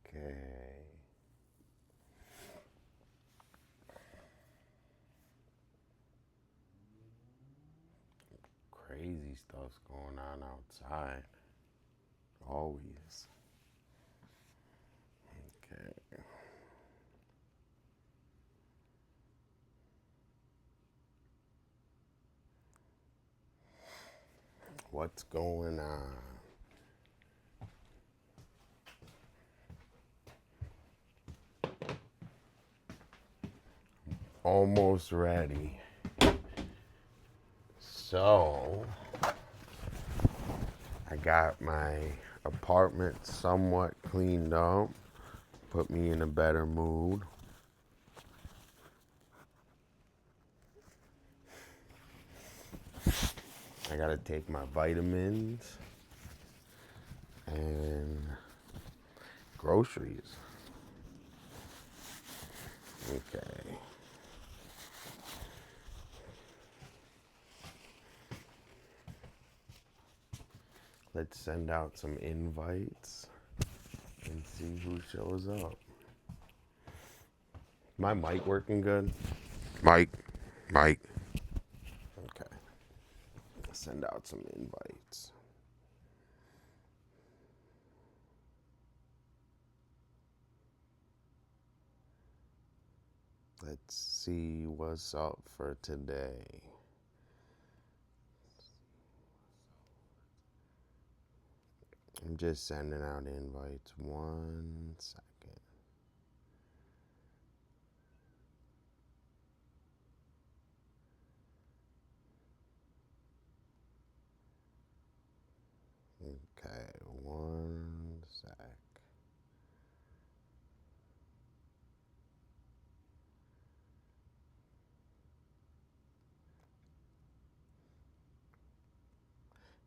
Okay. Crazy stuff's going on outside. Always. Okay. What's going on? Almost ready. So, I got my apartment somewhat cleaned up, put me in a better mood. I gotta take my vitamins and groceries. Okay. Let's send out some invites and see who shows up. My mic working good? Mic, mic. Okay. Send out some invites. Let's see what's up for today. I'm just sending out invites. 1 second. Okay, 1 sec.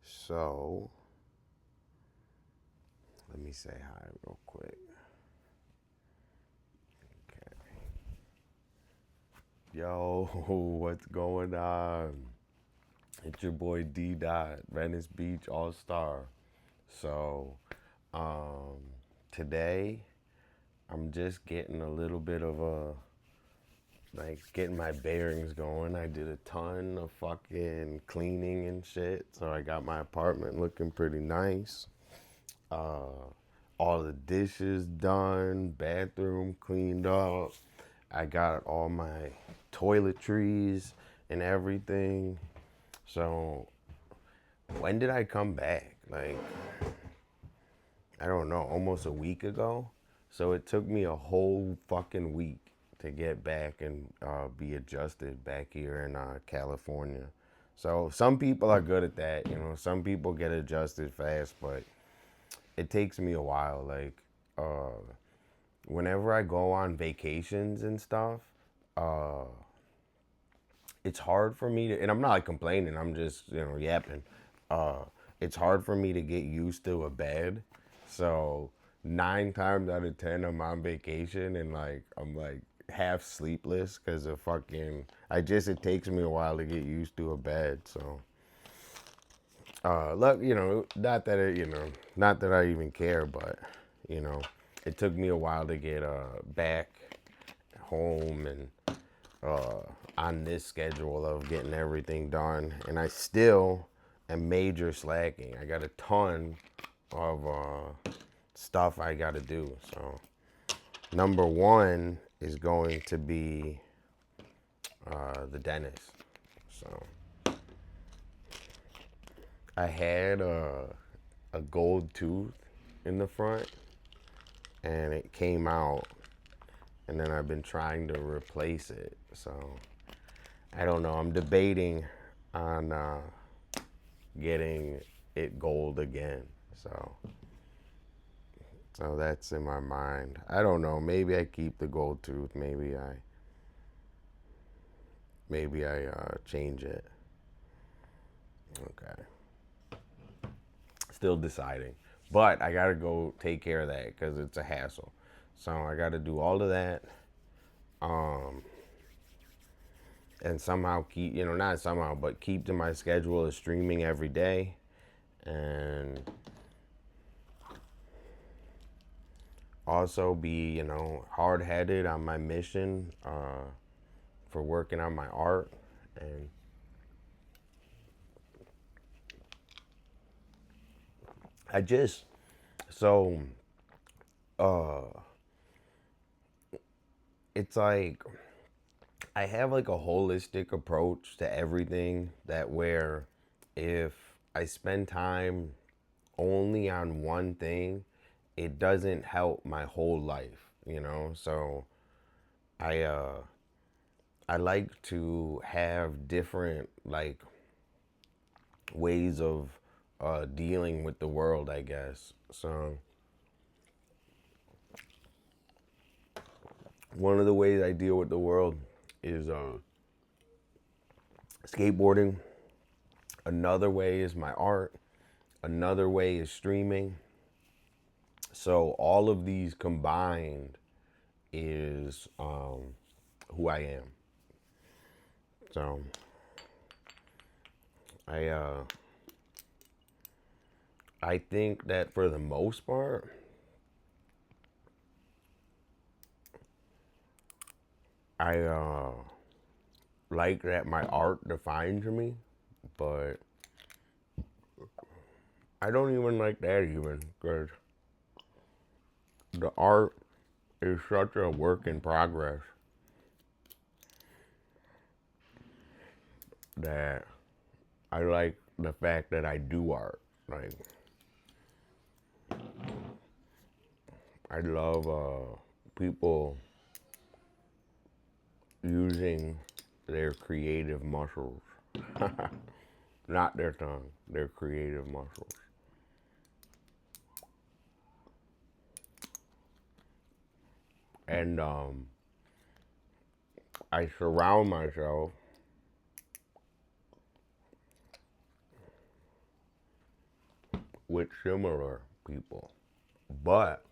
So, let me say hi real quick. Okay. Yo, what's going on? It's your boy D. Dot, Venice Beach All Star. So, um, today I'm just getting a little bit of a getting my bearings going. I did a ton of fucking cleaning and shit, so I got my apartment looking pretty nice. Uh, all the dishes done, bathroom cleaned up. I got all my toiletries and everything. So when did I come back? Like, I don't know, almost a week ago. So it took me a whole fucking week to get back and be adjusted back here in California. So some people are good at that, you know. Some people get adjusted fast, but it takes me a while. Like, uh, whenever I go on vacations and stuff, uh, it's hard for me to, and I'm not like complaining. I'm just yapping. Uh, it's hard for me to get used to a bed. So 9 times out of 10, I'm on vacation and I'm like half sleepless because of fucking. It takes me a while to get used to a bed. So look, not that not that I even care, but you know, it took me a while to get back home and uh, on this schedule of getting everything done, and I still am major slacking. I got a ton of stuff I got to do. So number one is going to be the dentist. So I had a gold tooth in the front, and it came out, and then I've been trying to replace it. So I don't know. I'm debating on getting it gold again. So that's in my mind. I don't know. Maybe I keep the gold tooth. Maybe I change it. Okay. Still deciding. But I gotta go take care of that because it's a hassle. So I gotta do all of that. Um, and somehow keep, not somehow, but keep to my schedule of streaming every day. And also be, hard-headed on my mission for working on my art. And I just, so, uh, it's like, I have like a holistic approach to everything that where if I spend time only on one thing, it doesn't help my whole life. So I uh I like to have different like ways of dealing with the world, I guess. So one of the ways I deal with the world is skateboarding. Another way is my art. Another way is streaming. So all of these combined is who I am. So I uh, I think that for the most part, I like that my art defines me, but I don't even like that even because the art is such a work in progress that I like the fact that I do art. Like I love people using their creative muscles, not their tongue, their creative muscles. And I surround myself with similar people, but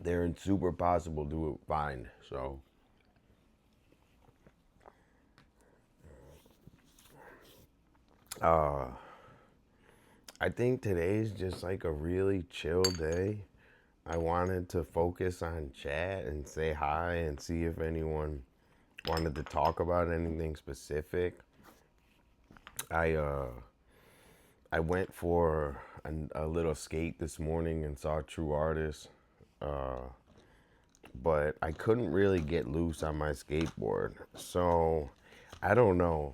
they're super possible to find. So I think today's just like a really chill day. I wanted to focus on chat and say hi and see if anyone wanted to talk about anything specific. I uh I went for a little skate this morning and saw True Artist, but I couldn't really get loose on my skateboard. So I don't know.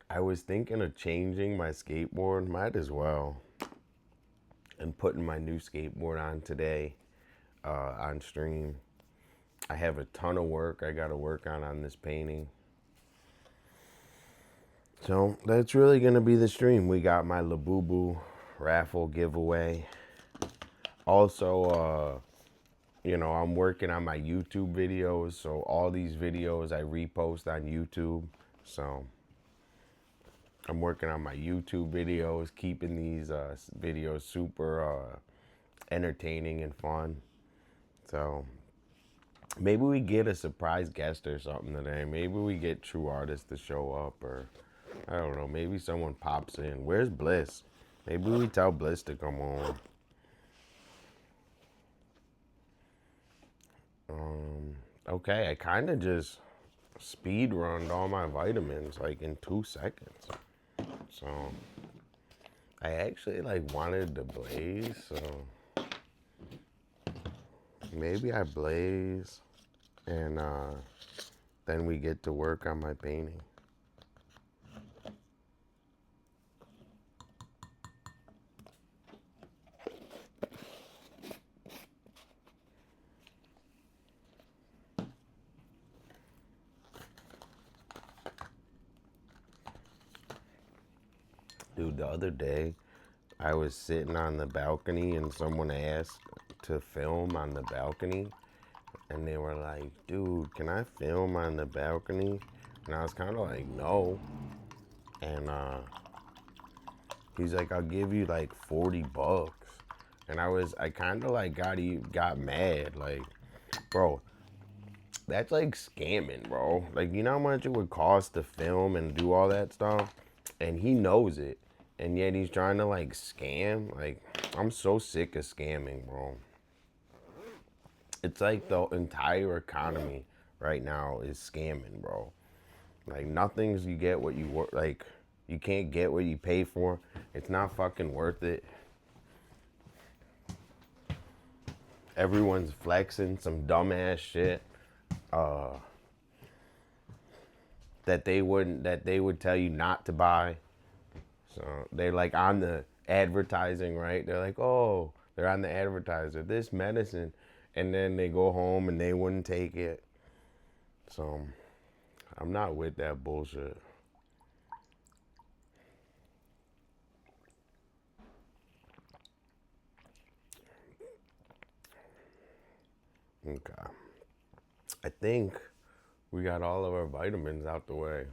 I was thinking of changing my skateboard, might as well, and putting my new skateboard on today on stream. I have a ton of work I got to work on this painting. So that's really going to be the stream. We got my Labubu raffle giveaway. Also, I'm working on my YouTube videos. So all these videos I repost on YouTube. So I'm working on my YouTube videos, keeping these videos super entertaining and fun. So maybe we get a surprise guest or something today. Maybe we get True Artists to show up, or I don't know. Maybe someone pops in. Where's Bliss? Maybe we tell Bliss to come on. Okay, I kind of just speed runned all my vitamins like in 2 seconds. So I actually like wanted to blaze, so maybe I blaze and then we get to work on my painting. Dude, the other day I was sitting on the balcony and someone asked to film on the balcony, and they were like, dude, can I film on the balcony? And I was kind of like, no. And he's like, I'll give you like $40. And I kind of like got mad. Like, bro, that's like scamming, bro. Like, you know how much it would cost to film and do all that stuff? And he knows it. and yet he's trying to like scam. Like, I'm so sick of scamming, bro. It's like the entire economy right now is scamming, bro. Like, nothing's you get what you work. Like, you can't get what you pay for. It's not fucking worth it. Everyone's flexing some dumbass shit that they would tell you not to buy. So they're like on the advertising, right? They're like, oh, they're on the advertiser, this medicine, and then they go home and they wouldn't take it. So I'm not with that bullshit. Okay. I think we got all of our vitamins out the way.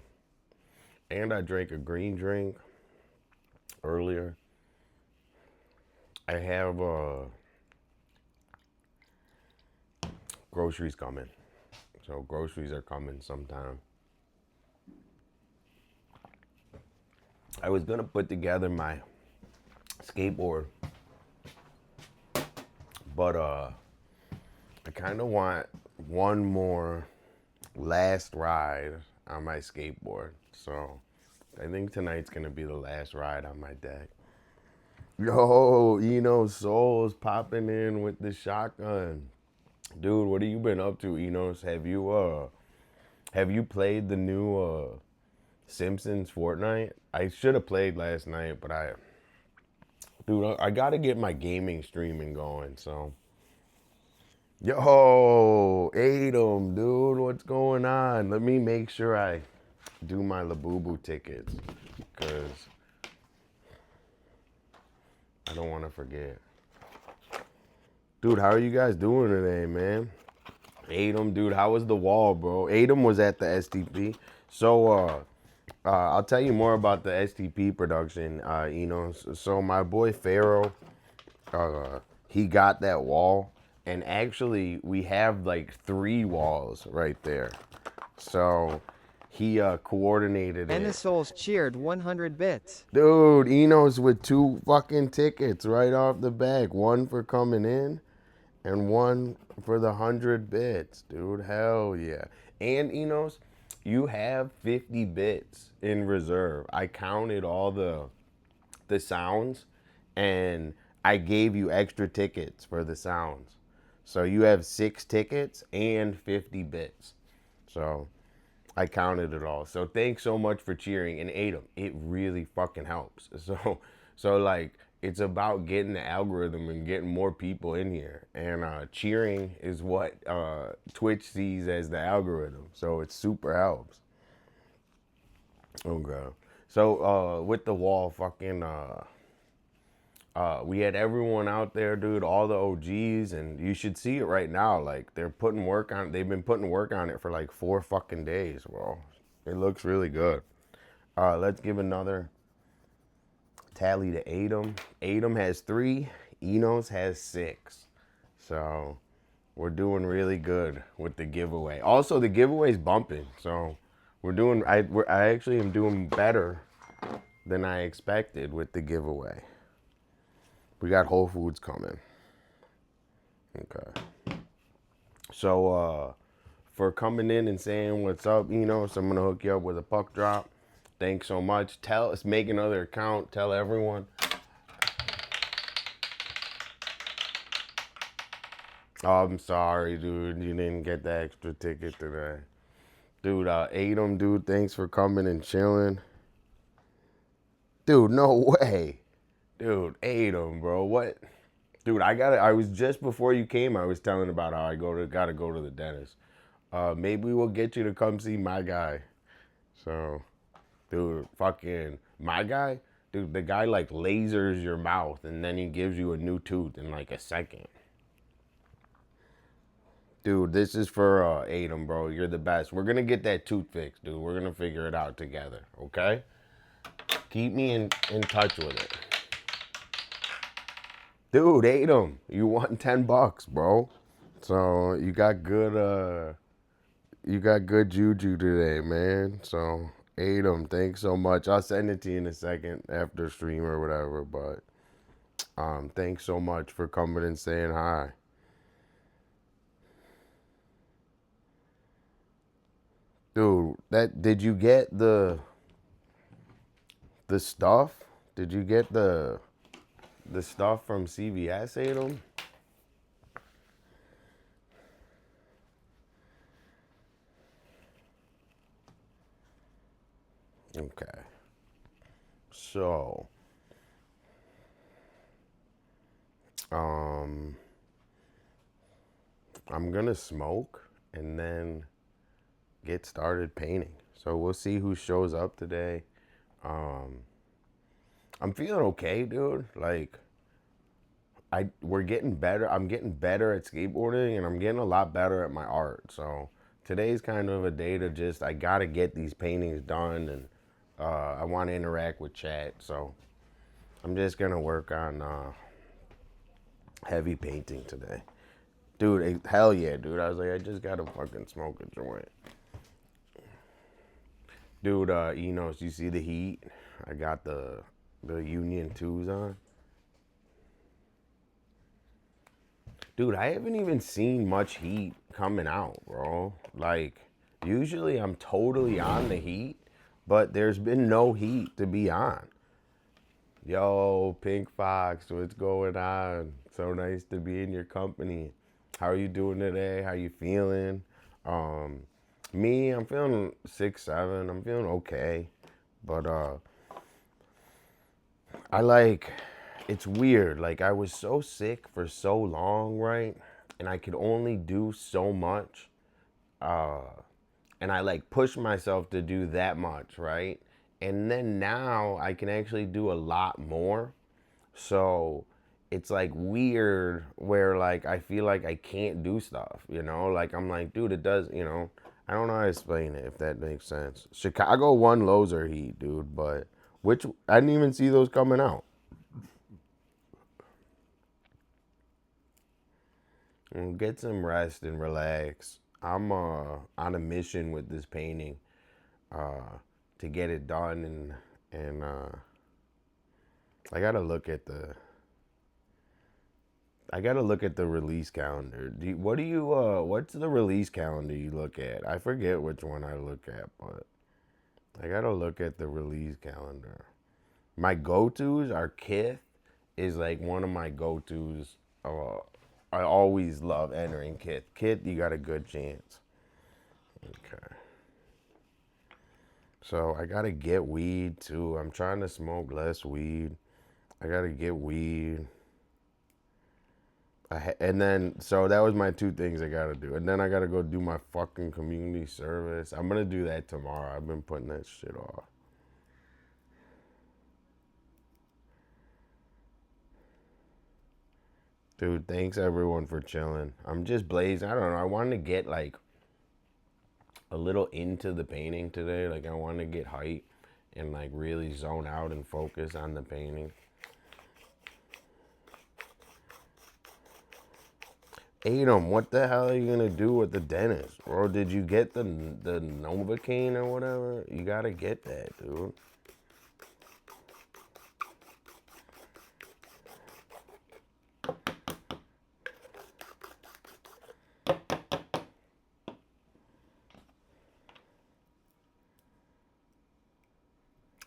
And I drank a green drink earlier. I have groceries coming. So groceries are coming sometime. I was gonna put together my skateboard, but I kind of want one more last ride on my skateboard. So I think tonight's gonna be the last ride on my deck. Yo, Soul's popping in with the shotgun. Dude, what have you been up to, Enos? Have you played the new Simpsons Fortnite? I should have played last night, but I gotta get my gaming streaming going, so. Yo, Adam, dude, what's going on? Let me make sure I do my Labubu tickets, because I don't want to forget. Dude, how are you guys doing today, man? Adam, dude, how was the wall, bro? Adam was at the STP. So, I'll tell you more about the STP production, So my boy Pharaoh, he got that wall. And actually, we have like 3 walls right there. So he coordinated and it. And the Souls cheered 100 bits. Dude, Enos with 2 fucking tickets right off the back. 1 for coming in and 1 for the 100 bits, dude. Hell yeah. And Enos, you have 50 bits in reserve. I counted all the sounds, and I gave you extra tickets for the sounds. So you have 6 tickets and 50 bits. So I counted it all. So thanks so much for cheering. And Adam, it really fucking helps. So like, it's about getting the algorithm and getting more people in here. And cheering is what Twitch sees as the algorithm. So it super helps. Okay. So with the wall, fucking we had everyone out there, dude, all the OGs, and you should see it right now. Like, they've been putting work on it for like 4 fucking days, bro. It looks really good. Let's give another tally to Adam. Adam has 3, Enos has 6. So we're doing really good with the giveaway. Also, the giveaway's bumping, so I actually am doing better than I expected with the giveaway. We got Whole Foods coming. Okay. So, for coming in and saying what's up, so I'm going to hook you up with a puck drop. Thanks so much. Make another account. Tell everyone. Oh, I'm sorry, dude. You didn't get the extra ticket today. Dude, Adam, dude, thanks for coming and chilling. Dude, no way. Dude, Adam, bro, what? Dude, I was just before you came, I was telling about how I gotta go to the dentist. Maybe we'll get you to come see my guy. So, dude, fucking, my guy? Dude, the guy like lasers your mouth and then he gives you a new tooth in like a second. Dude, this is for Adam, bro. You're the best. We're gonna get that tooth fixed, dude. We're gonna figure it out together, okay? Keep me in touch with it. Dude, Adam, you won $10, bro. So you got good juju today, man. So Adam, thanks so much. I'll send it to you in a second after stream or whatever. But thanks so much for coming and saying hi. Dude, did you get the stuff? Did you get the stuff from CVS, Adam? Okay. So, I'm gonna smoke and then get started painting. So we'll see who shows up today. I'm feeling okay, dude. Like, we're getting better. I'm getting better at skateboarding, and I'm getting a lot better at my art. So today's kind of a day to just, I gotta get these paintings done, and I want to interact with chat. So I'm just gonna work on heavy painting today. Dude, hell yeah, dude. I was like, I just gotta fucking smoke a joint. Dude, Enos, you see the heat? I got the Union 2s on. Dude, I haven't even seen much heat coming out, bro. Like, usually I'm totally on the heat, but there's been no heat to be on. Yo, Pink Fox, what's going on? So nice to be in your company. How are you doing today? How you feeling? Me, I'm feeling 6'7". I'm feeling okay. But it's weird. Like, I was so sick for so long, right? And I could only do so much. And I like pushed myself to do that much, right? And then now I can actually do a lot more. So it's like weird where like I feel like I can't do stuff, you know? Like I'm like, dude, it does, you know. I don't know how to explain it, if that makes sense. Chicago won Loser Heat, dude, but I didn't even see those coming out. Get some rest and relax. I'm on a mission with this painting to get it done, and I gotta look at the release calendar. What's the release calendar you look at? I forget which one I look at, but I gotta look at the release calendar. My go-tos are Kith is like one of my go-tos. I always love entering Kith. Kith, you got a good chance. Okay. So I gotta get weed too. I'm trying to smoke less weed. I gotta get weed. And then, so that was my two things I gotta do. And then I gotta go do my fucking community service. I'm gonna do that tomorrow. I've been putting that shit off. Dude, thanks everyone for chilling. I'm just blazing. I don't know. I wanted to get like a little into the painting today. Like I want to get hype and like really zone out and focus on the painting. Adam, what the hell are you gonna do with the dentist? Or did you get the Novocaine or whatever? You gotta get that, dude.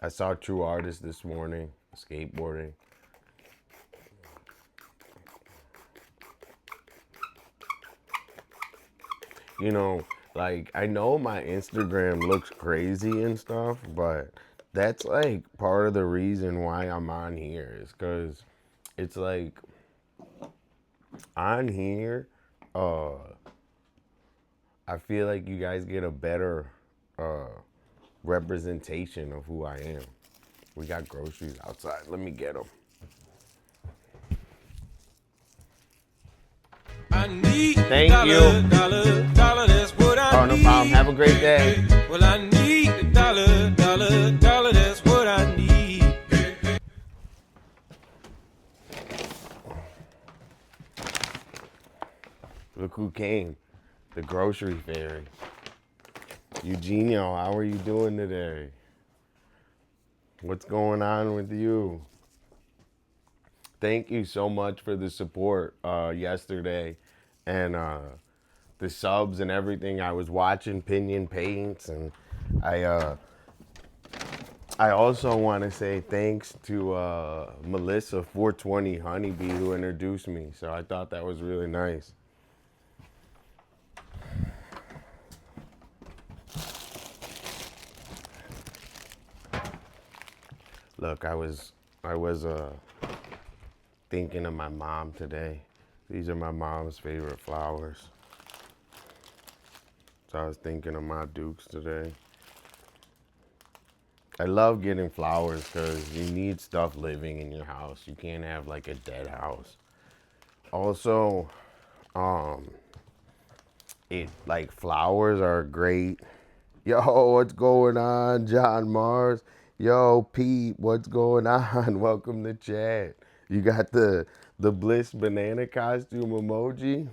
I saw True Artist this morning, skateboarding. You know, like, I know my Instagram looks crazy and stuff, but that's like part of the reason why I'm on here is because it's like on here, I feel like you guys get a better representation of who I am. We got groceries outside. Let me get them. Thank you. Dollar, that's what I need. No problem. Have a great day. Well, I need a dollar, that's what I need. Look who came. The grocery fairy. Eugenio, how are you doing today? What's going on with you? Thank you so much for the support yesterday and the subs and everything. I was watching Pinion Paints, and I uh, I also want to say thanks to Melissa 420 Honeybee who introduced me. So I thought that was really nice. Look, I was thinking of my mom today. These are my mom's favorite flowers. So I was thinking of my Dukes today. I love getting flowers because you need stuff living in your house. You can't have like a dead house. Also, um, it like flowers are great. Yo, what's going on, John Mars? Yo, Pete, what's going on? Welcome to chat. You got the Bliss banana costume emoji.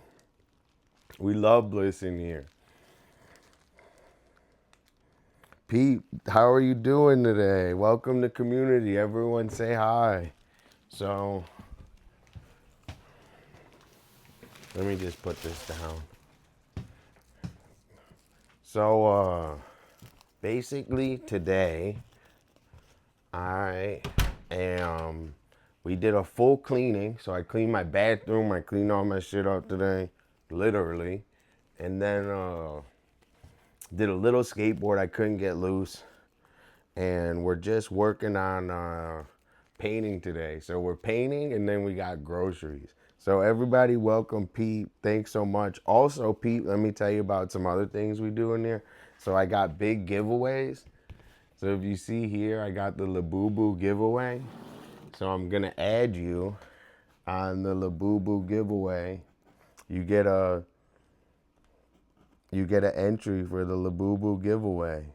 We love Bliss in here. Pete, how are you doing today? Welcome to community. Everyone say hi. So, let me just put this down. So, basically today, I am, we did a full cleaning. So I cleaned my bathroom. I cleaned all my shit up today, literally. And then did a little skateboard I couldn't get loose. And we're just working on painting today. So we're painting and then we got groceries. So everybody welcome Pete. Thanks so much. Also, Pete, let me tell you about some other things we do in there. So I got big giveaways. So if you see here, I got the Labubu giveaway. So I'm gonna add you on the Labubu giveaway. You get an entry for the Labubu giveaway.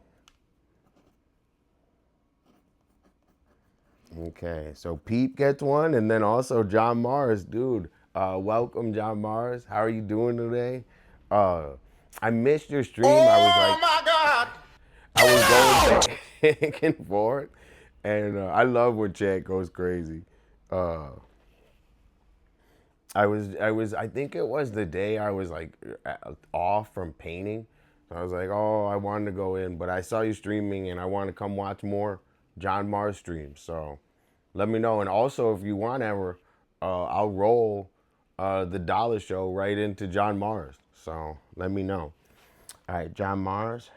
Okay, so Pete gets one, and then also John Mars, dude. Welcome, John Mars. How are you doing today? Uh, I missed your stream. I was like, oh my God! I was going back and forth, and I love when chat goes crazy. Uh, I think it was the day I was like off from painting. So I was like, oh, I wanted to go in, but I saw you streaming, and I want to come watch more John Mars streams. So let me know. And also, if you want ever, I'll roll the Dolla show right into John Mars. So let me know. All right, John Mars,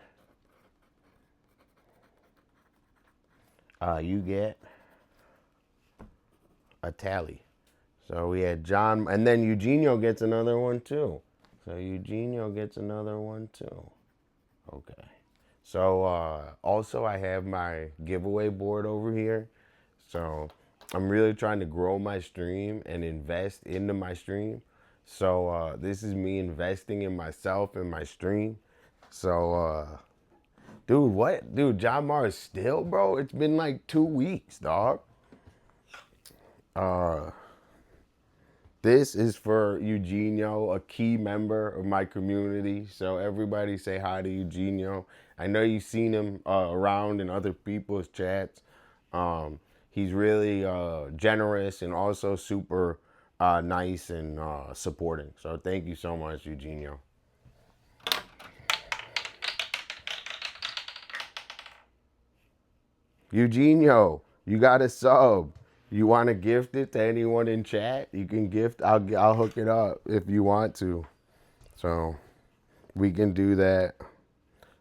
you get a tally. So we had John, and then Eugenio gets another one too. So Eugenio gets another one too. Okay. So also I have my giveaway board over here. So I'm really trying to grow my stream and invest into my stream. So this is me investing in myself and my stream. So dude, what? Dude, John Mars still, bro? It's been like 2 weeks, dog. This is for Eugenio, a key member of my community. So everybody say hi to Eugenio. I know you've seen him around in other people's chats. He's really generous and also super nice and supporting. So thank you so much, Eugenio. Eugenio, you got a sub. You want to gift it to anyone in chat? You can gift. I'll hook it up if you want to. So we can do that.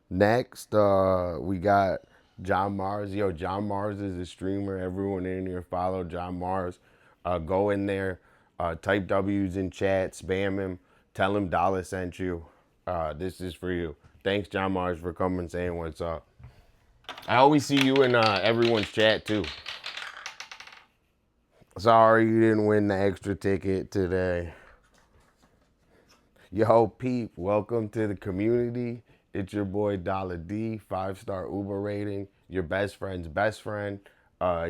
Next, we got John Mars. Yo, John Mars is a streamer. Everyone in here follow John Mars. Go in there, type W's in chat, spam him, tell him Dolla sent you. This is for you. Thanks, John Mars, for coming and saying what's up. I always see you in everyone's chat too. Sorry you didn't win the extra ticket today. Yo, Peep, welcome to the community. It's your boy Dolla D, 5-star Uber rating, your best friend's best friend,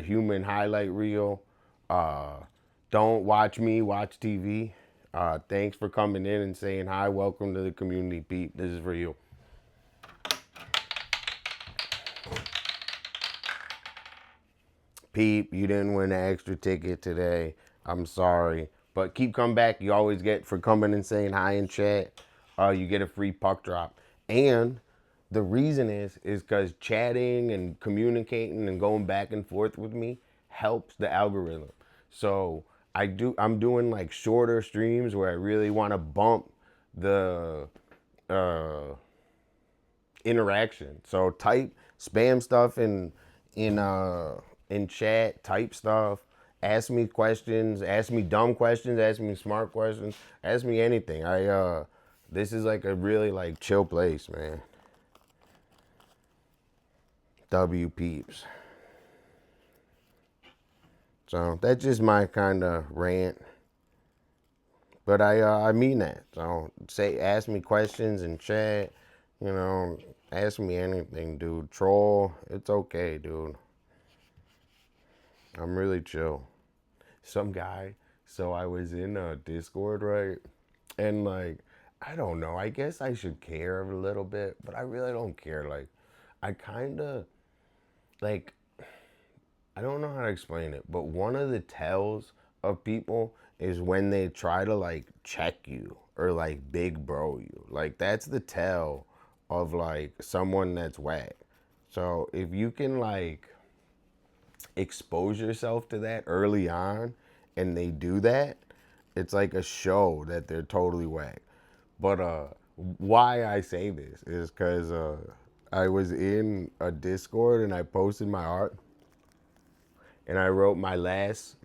human highlight reel. Don't watch me, watch TV. Thanks for coming in and saying hi. Welcome to the community, Peep. This is for you. Peep, you didn't win an extra ticket today. I'm sorry. But keep coming back. You always get, for coming and saying hi in chat, you get a free puck drop. And the reason is because chatting and communicating and going back and forth with me helps the algorithm. So I'm doing like shorter streams where I really want to bump the uh, interaction. So type spam stuff in chat, type stuff, ask me questions, ask me dumb questions, ask me smart questions, ask me anything. This is like a really like chill place, man. W peeps. So that's just my kind of rant. But I mean that. So ask me questions in chat, you know, ask me anything, dude. Troll, it's okay, dude. I'm really chill. Some guy, so I was in Discord, right? And like, I don't know, I guess I should care a little bit, but I really don't care. Like, I kind of, like, I don't know how to explain it, but one of the tells of people is when they try to like check you or like big bro you. Like that's the tell of like someone that's whack. So if you can like expose yourself to that early on and they do that, it's like a show that they're totally whack. But why I say this is because I was in a Discord and I posted my art and I wrote my last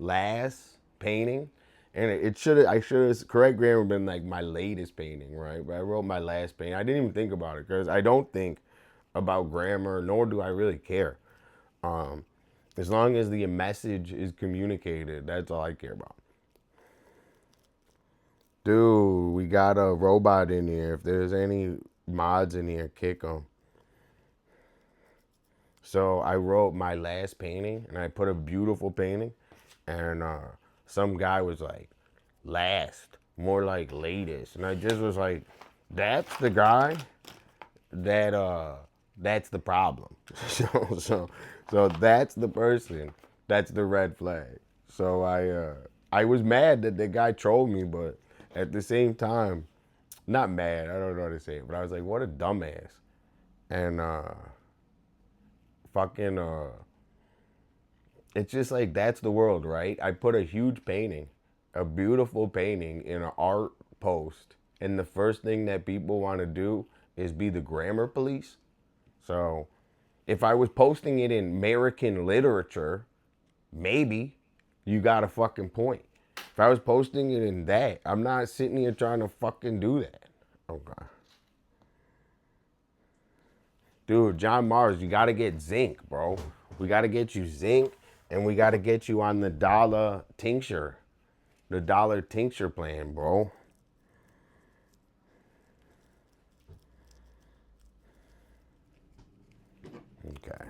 painting, and I should have correct grammar been like my latest painting, right? But I wrote my last painting. I didn't even think about it because I don't think about grammar, nor do I really care. Um, as long as the message is communicated, that's all I care about. Dude, we got a robot in here. If there's any mods in here, kick them. So I wrote my last painting, and I put a beautiful painting, and some guy was like, last, more like latest. And I just was like, that's the guy that's the problem. So that's the person. That's the red flag. So I was mad that the guy trolled me, but at the same time, not mad, I don't know how to say it, but I was like, what a dumbass. And fucking it's just like that's the world, right? I put a huge painting, a beautiful painting in an art post, and the first thing that people want to do is be the grammar police. So if I was posting it in American literature, maybe you got a fucking point. If I was posting it in that, I'm not sitting here trying to fucking do that. Okay. Dude, John Mars, you gotta get zinc, bro. We gotta get you zinc, and we gotta get you on the Dolla tincture. The Dolla tincture plan, bro. Okay.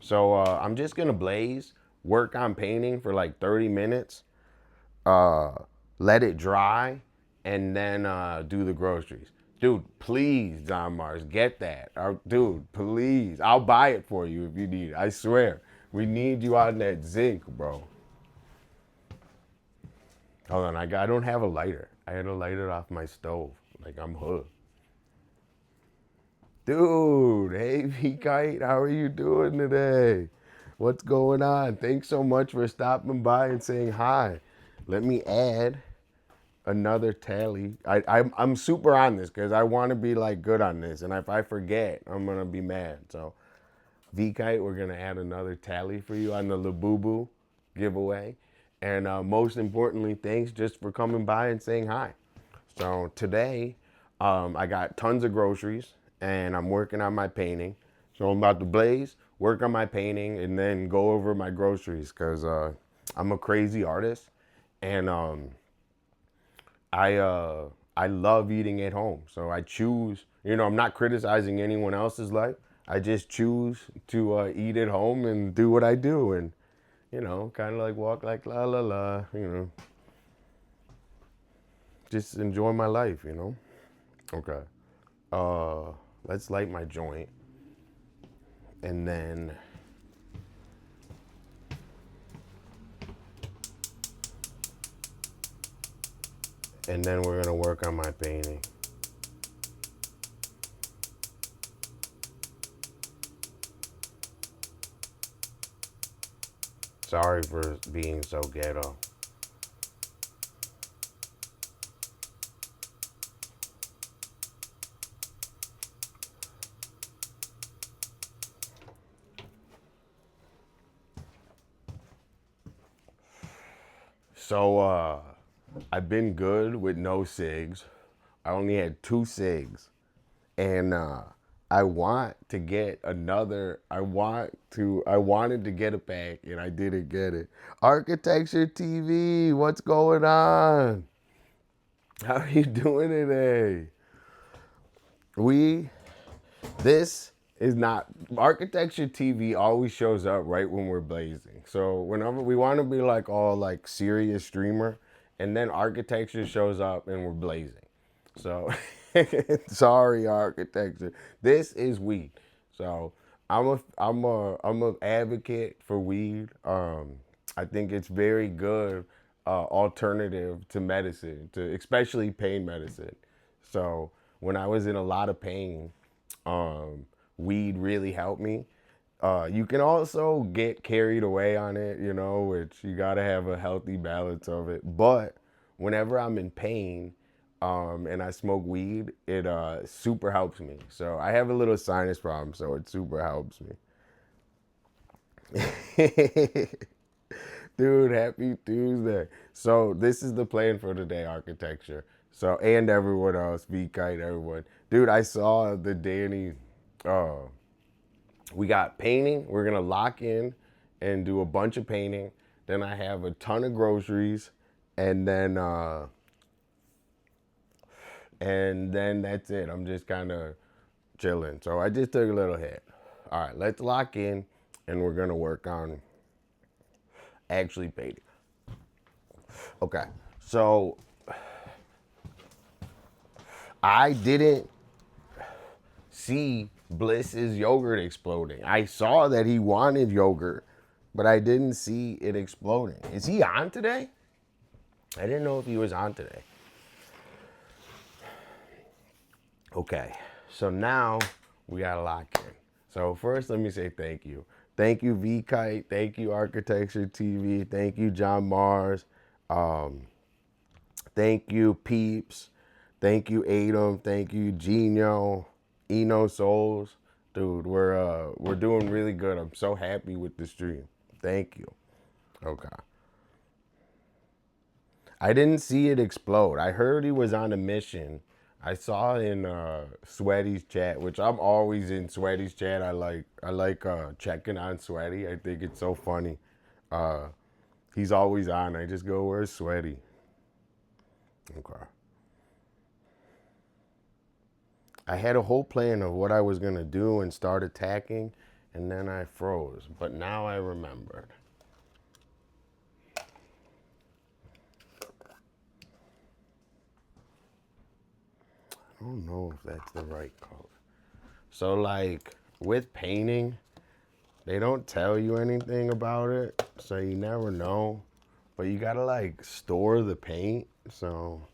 So I'm just gonna blaze, work on painting for like 30 minutes, uh, let it dry, and then do the groceries. Dude, please, John Mars, get that. Dude, please. I'll buy it for you if you need it. I swear. We need you on that zinc, bro. Hold on, I don't have a lighter. I had to light it off my stove. Like I'm hooked. Dude, hey V-Kite, how are you doing today? What's going on? Thanks so much for stopping by and saying hi. Let me add another tally. I'm super on this because I want to be like good on this, and if I forget, I'm gonna be mad. So, V-Kite, we're gonna add another tally for you on the Labubu giveaway, and most importantly, thanks just for coming by and saying hi. So today, I got tons of groceries, and I'm working on my painting. So I'm about to blaze, work on my painting, and then go over my groceries because I'm a crazy artist, and I love eating at home. So I choose, I'm not criticizing anyone else's life. I just choose to eat at home and do what I do, and kind of like walk like la la la, just enjoy my life. Okay. Let's light my joint. And then we're gonna work on my painting. Sorry for being so ghetto. So I've been good with no cigs. I only had 2 cigs. And I want to get another. I wanted to get a pack and I didn't get it. Architecture TV, what's going on? How are you doing today? This is not, Architecture TV always shows up right when we're blazing. So whenever we want to be like all like serious streamer, and then architecture shows up and we're blazing. So sorry, architecture. This is weed. So I'm a advocate for weed. I think it's very good alternative to medicine, to especially pain medicine. So when I was in a lot of pain, weed really helped me. You can also get carried away on it, you know, which you gotta have a healthy balance of it. But whenever I'm in pain, and I smoke weed, it super helps me. So I have a little sinus problem, so it super helps me. Dude, happy Tuesday. So this is the plan for today, architecture. So, and everyone else, V-Kite, everyone. Dude, I saw the Danny, uh, we got painting. We're gonna lock in and do a bunch of painting. Then I have a ton of groceries, and then that's it. I'm just kind of chilling. So I just took a little hit. All right, let's lock in, and we're gonna work on actually painting. Okay, so I didn't see Bliss's yogurt exploding. I saw that he wanted yogurt, but I didn't see it exploding. Is he on today? I didn't know if he was on today. Okay, so now we gotta lock in. So first, let me say thank you. Thank you, V-Kite. Thank you, Architecture TV. Thank you, John Mars. Thank you, Peeps. Thank you, Adam. Thank you, Gino. Eno Souls. Dude, we're doing really good. I'm so happy with the stream. Thank you. Okay. I didn't see it explode. I heard he was on a mission. I saw in Sweaty's chat, which I'm always in Sweaty's chat. I like checking on Sweaty. I think it's so funny. He's always on. I just go, where's Sweaty? Okay. I had a whole plan of what I was gonna do and start attacking, and then I froze. But now I remembered. I don't know if that's the right color. So like with painting, they don't tell you anything about it, so you never know. But you gotta like store the paint. So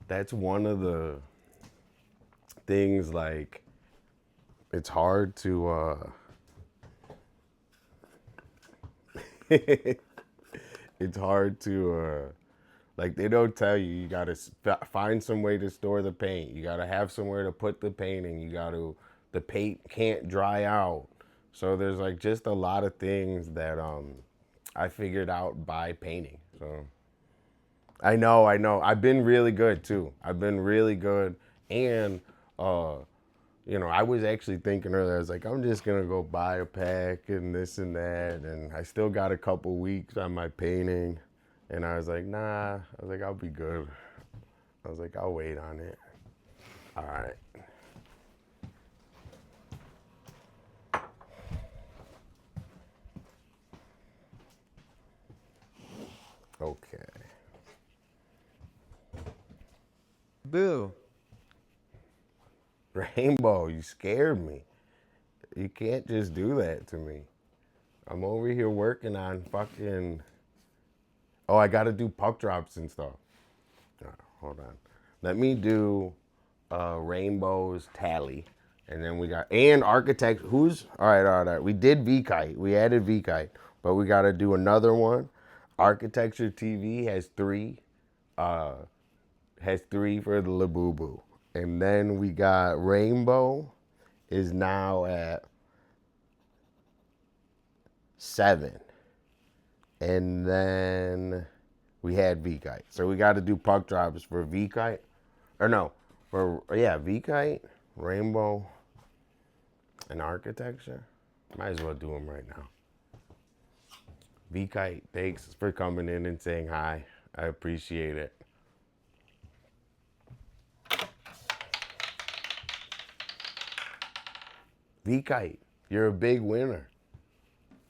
that's one of the things, like it's hard to it's hard to like they don't tell you. You gotta find some way to store the paint. You gotta have somewhere to put the painting. The paint can't dry out. So there's like just a lot of things that I figured out by painting. So I know. I've been really good too. I've been really good. And you know, I was actually thinking earlier, I was like, I'm just gonna go buy a pack and this and that, and I still got a couple weeks on my painting. And I was like, nah. I was like, I'll be good. I was like, I'll wait on it. All right. Okay. Boo. Rainbow, you scared me. You can't just do that to me. I'm over here working on fucking. Oh, I gotta do puck drops and stuff. Hold on. Let me do Rainbow's Tally. And then we got, and Architect, who's, all right. We did V-Kite. We added V-Kite. But we gotta do another one. Architecture TV has 3. Has 3 for the Labubu. And then we got Rainbow is now at 7. And then we had V-Kite. So we got to do puck drops for V-Kite. Or no, for, yeah, V-Kite, Rainbow, and Architecture. Might as well do them right now. V-Kite, thanks for coming in and saying hi. I appreciate it. V-Kite, you're a big winner.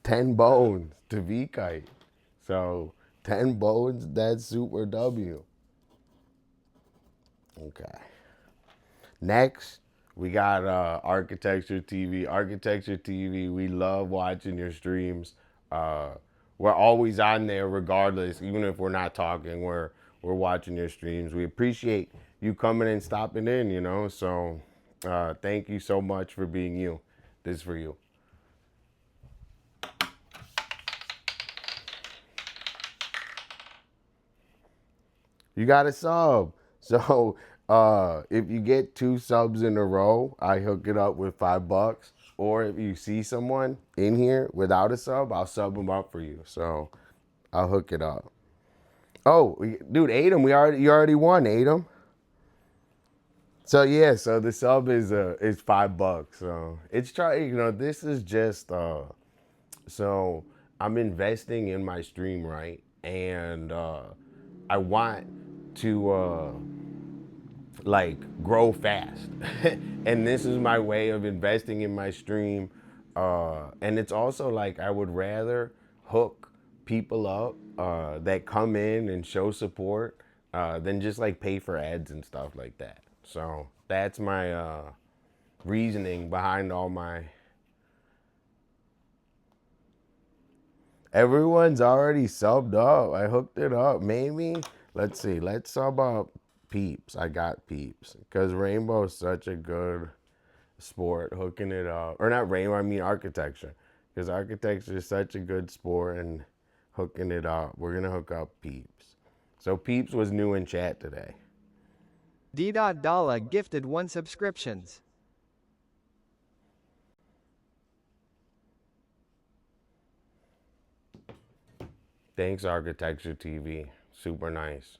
10 bones to V-Kite. So 10 bones, that's Super W. Okay. Next, we got Architecture TV. Architecture TV, we love watching your streams. We're always on there regardless, even if we're not talking, we're watching your streams. We appreciate you coming and stopping in, you know. So thank you so much for being you. This is for you. You got a sub. So if you get 2 subs in a row, I hook it up with $5. Or if you see someone in here without a sub, I'll sub them up for you. So I'll hook it up. Oh, dude, Adam, you already won, Adam. So yeah, so the sub is $5. So it's this is just so I'm investing in my stream, right? And I want to like grow fast. And this is my way of investing in my stream. And it's also like I would rather hook people up that come in and show support than just like pay for ads and stuff like that. So that's my reasoning behind all my. Everyone's already subbed up. I hooked it up. Maybe, let's see. Let's sub up Peeps. I got Peeps. Because Rainbow is such a good sport, hooking it up. Or not Rainbow, I mean Architecture. Because Architecture is such a good sport and hooking it up. We're going to hook up Peeps. So Peeps was new in chat today. D.Dolla gifted 1 subscriptions. Thanks, Architecture TV. Super nice.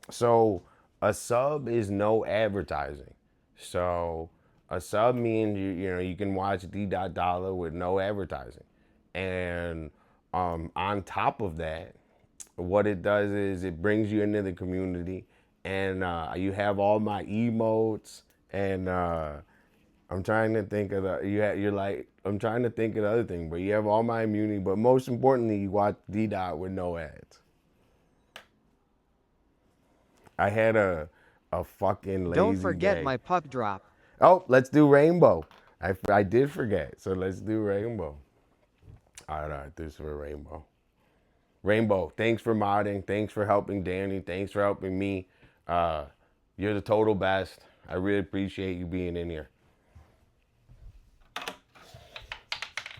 So a sub is no advertising. So a sub means you can watch D.Dolla with no advertising. And on top of that, what it does is it brings you into the community, and you have all my emotes, and I'm trying to think of I'm trying to think of the other thing, but you have all my immunity, but most importantly, you watch D-Dot with no ads. I had a fucking lazy Don't forget day. my puck drop. Oh, let's do Rainbow. I did forget, so let's do Rainbow. All right, this is for Rainbow. Rainbow, thanks for modding. Thanks for helping Danny. Thanks for helping me. You're the total best. I really appreciate you being in here.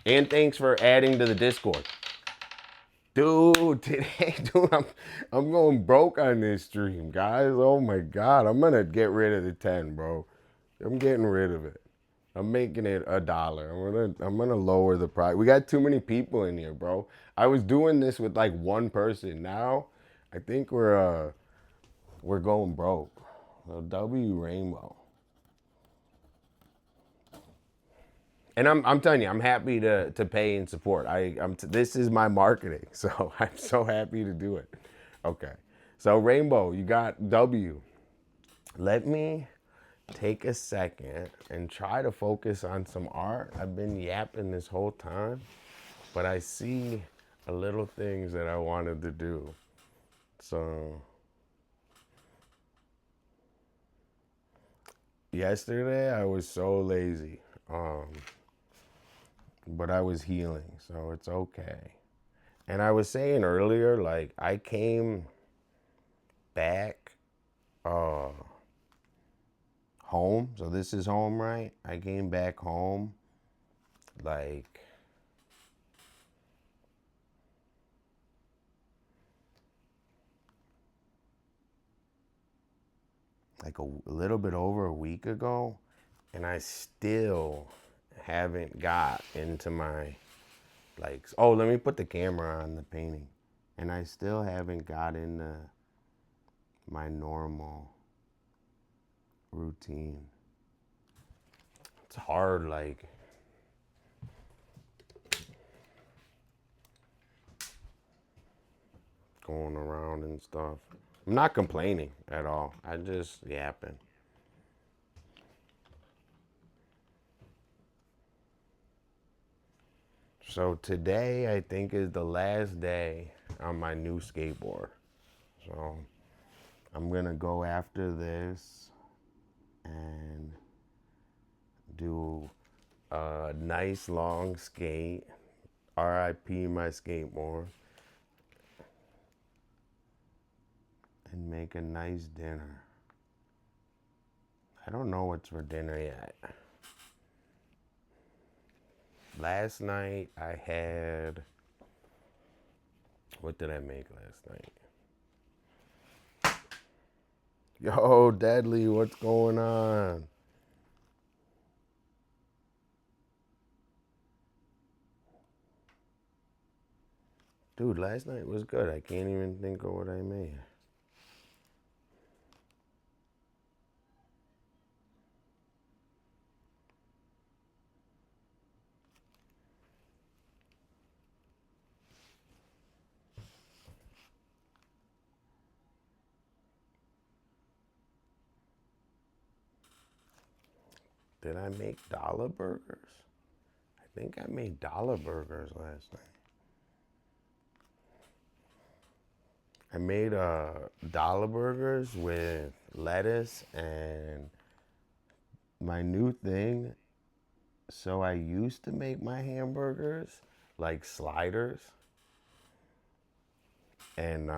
And thanks for adding to the Discord. Dude, today, I'm going broke on this stream, guys. Oh my God, I'm gonna get rid of the 10, bro. I'm getting rid of it. I'm making it $1. I'm gonna lower the price. We got too many people in here, bro. I was doing this with like 1 person. Now, I think we're going broke. So W Rainbow. And I'm telling you, I'm happy to pay and support. This is my marketing, so I'm so happy to do it. Okay, so Rainbow, you got W. Let me take a second and try to focus on some art. I've been yapping this whole time, but I see a little things that I wanted to do. So yesterday I was so lazy. But I was healing, so it's okay. And I was saying earlier, like I came back uh home. So this is home, right? I came back home like a little bit over a week ago, and I still haven't got into my like, oh, let me put the camera on the painting. And I still haven't got into my normal routine. It's hard, like going around and stuff. I'm not complaining at all. I just yapping. So today I think is the last day on my new skateboard. So I'm gonna go after this and do a nice long skate. RIP my skateboard. And make a nice dinner. I don't know what's for dinner yet. Last night I had, what did I make last night? Yo, Deadly, what's going on? Dude, last night was good. I can't even think of what I made. Did I make Dolla burgers? I think I made Dolla burgers last night. I made Dolla burgers with lettuce and my new thing. So I used to make my hamburgers like sliders and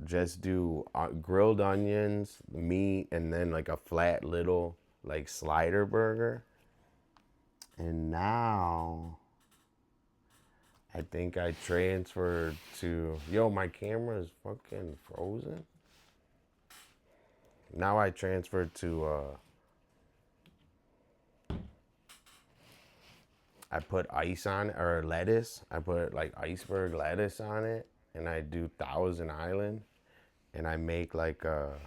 just do grilled onions, meat, and then like a flat little like slider burger. And now I think I transferred to, yo, my camera is fucking frozen. Now I transferred to, I put ice on it, or lettuce. I put like iceberg lettuce on it, and I do Thousand Island, and I make like a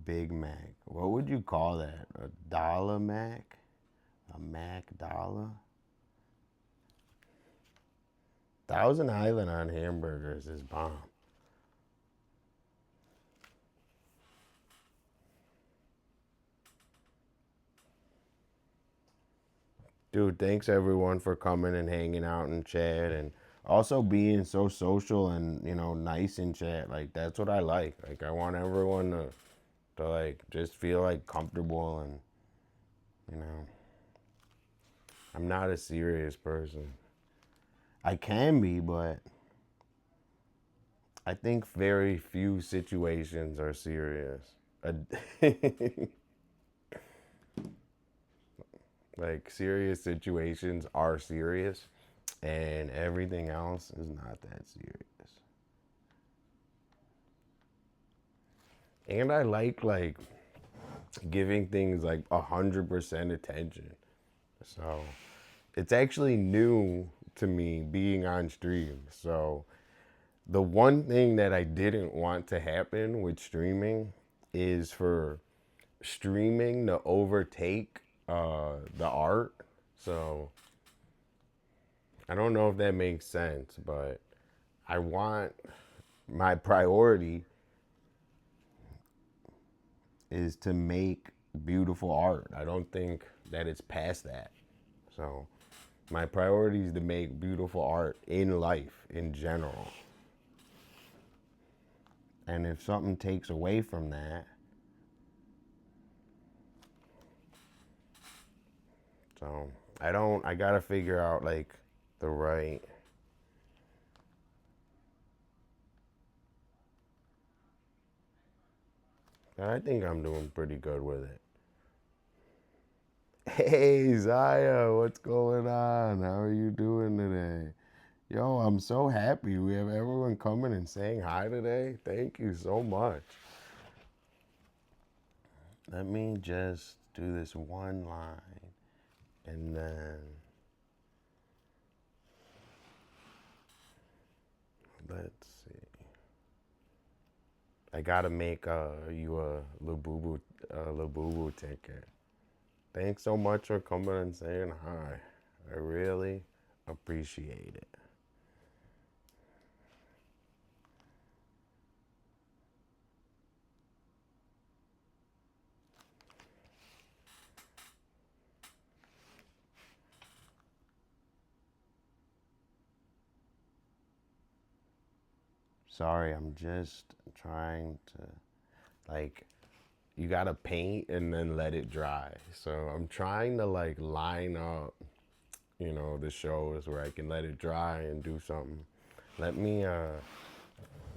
Big Mac. What would you call that? A Dolla Mac? A Mac Dolla? Thousand Island on hamburgers is bomb. Dude, thanks everyone for coming and hanging out in chat and also being so social and, nice in chat. Like, that's what I like. Like, I want everyone to like, just feel like comfortable and, you know, I'm not a serious person. I can be, but I think very few situations are serious. Like, serious situations are serious, and everything else is not that serious. And I like giving things like 100% attention. So it's actually new to me being on stream. So the one thing that I didn't want to happen with streaming is for streaming to overtake the art. So I don't know if that makes sense, but I want my priority is to make beautiful art. I don't think that it's past that. So my priority is to make beautiful art in life in general. And if something takes away from that, so I gotta figure out like the right. I think I'm doing pretty good with it. Hey, Zaya, what's going on? How are you doing today? Yo, I'm so happy we have everyone coming and saying hi today. Thank you so much. Let me just do this one line and then let's see. I gotta make you a Labubu ticket. Thanks so much for coming and saying hi. I really appreciate it. Sorry, I'm just trying to, like, you gotta paint and then let it dry. So I'm trying to like line up, the shows where I can let it dry and do something. Let me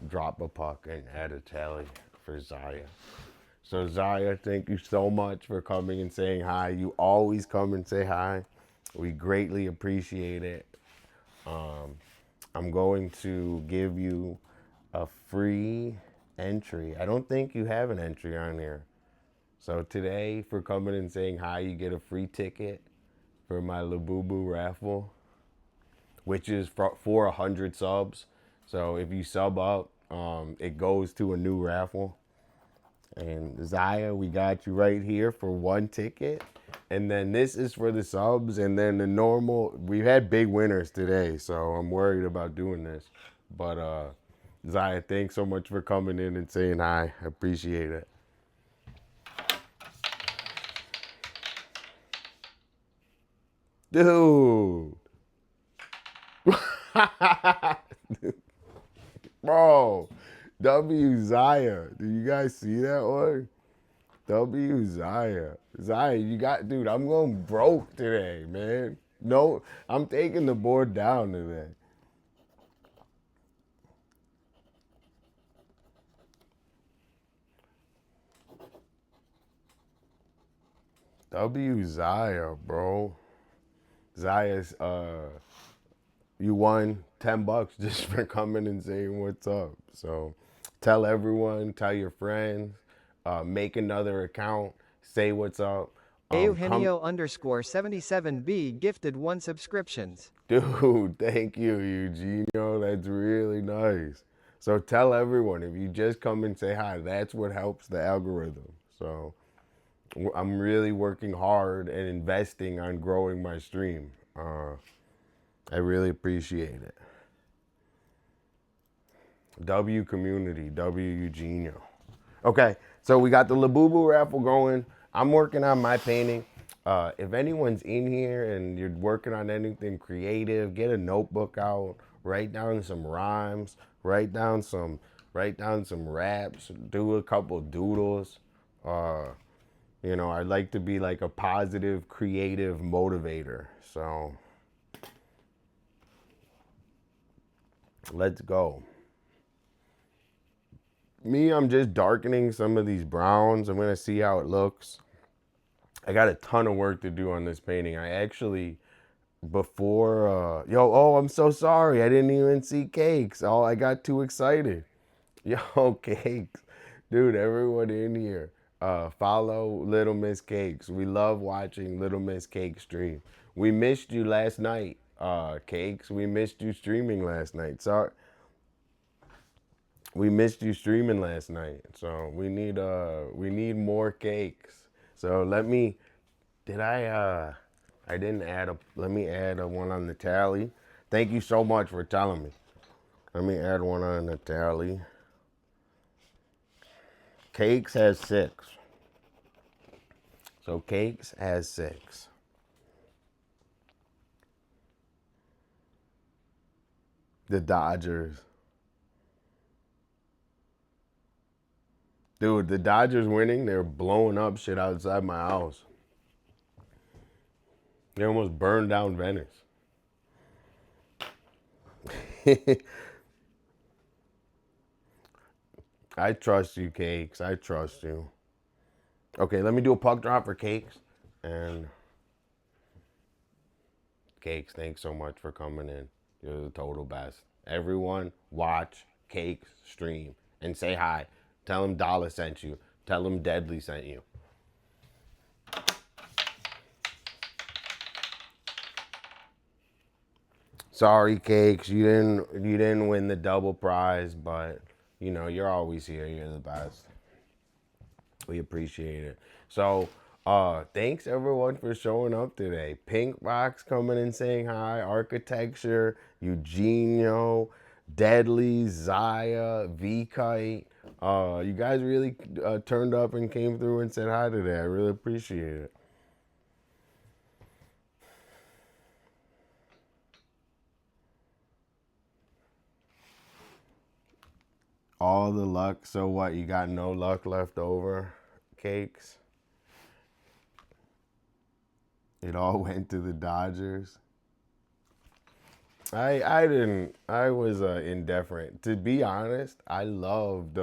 drop a puck and add a tally for Zaya. So Zaya, thank you so much for coming and saying hi. You always come and say hi. We greatly appreciate it. I'm going to give you a free entry. I don't think you have an entry on here. So today, for coming and saying hi, you get a free ticket for my Labubu raffle, which is for 100 subs. So if you sub up, it goes to a new raffle. And Zaya, we got you right here for one ticket. And then this is for the subs. And then the normal, we've had big winners today. So I'm worried about doing this. But Zaya, thanks so much for coming in and saying hi. I appreciate it. Dude. Bro. W Zaya. Do you guys see that one? W Zaya. Zaya, dude, I'm going broke today, man. No, I'm taking the board down today. W Zaya, bro. Zaya's, you won $10 just for coming and saying what's up. So tell everyone, tell your friends, make another account, say what's up. Eugenio_77B gifted 1 subscriptions. Dude, thank you, Eugenio. That's really nice. So tell everyone, if you just come and say hi, that's what helps the algorithm. So I'm really working hard and investing on growing my stream. I really appreciate it. W community, W Eugenio. Okay, so we got the Labubu raffle going. I'm working on my painting. If anyone's in here and you're working on anything creative, get a notebook out, write down some rhymes, write down some raps, do a couple doodles. I'd like to be like a positive, creative motivator. So let's go. I'm just darkening some of these browns. I'm gonna see how it looks. I got a ton of work to do on this painting. I actually, I'm so sorry. I didn't even see Cakes. Oh, I got too excited. Yo, Cakes. Dude, everyone in here, follow Little Miss Cakes. We love watching Little Miss Cakes stream. We missed you last night, Cakes. We missed you streaming last night. Sorry. We missed you streaming last night. So we need more cakes. So I didn't let me add a one on the tally. Thank you so much for telling me. Let me add one on the tally. Cakes has 6. So Cakes has 6. The Dodgers. Dude, the Dodgers winning, they're blowing up shit outside my house. They almost burned down Venice. I trust you, Cakes. I trust you. Okay, let me do a puck drop for Cakes. And Cakes, thanks so much for coming in. You're the total best. Everyone, watch Cakes stream and say hi. Tell him Dolla sent you. Tell him Deadly sent you. Sorry, Cakes, you didn't win the double prize, but you know you're always here. You're the best. We appreciate it. So, thanks everyone for showing up today. Pink Box coming and saying hi. Architecture, Eugenio, Deadly, Zaya, V Kite. You guys really turned up and came through and said hi today. I really appreciate it. All the luck. So what? You got no luck left over, Cakes? It all went to the Dodgers. I didn't. I was indifferent. To be honest, I loved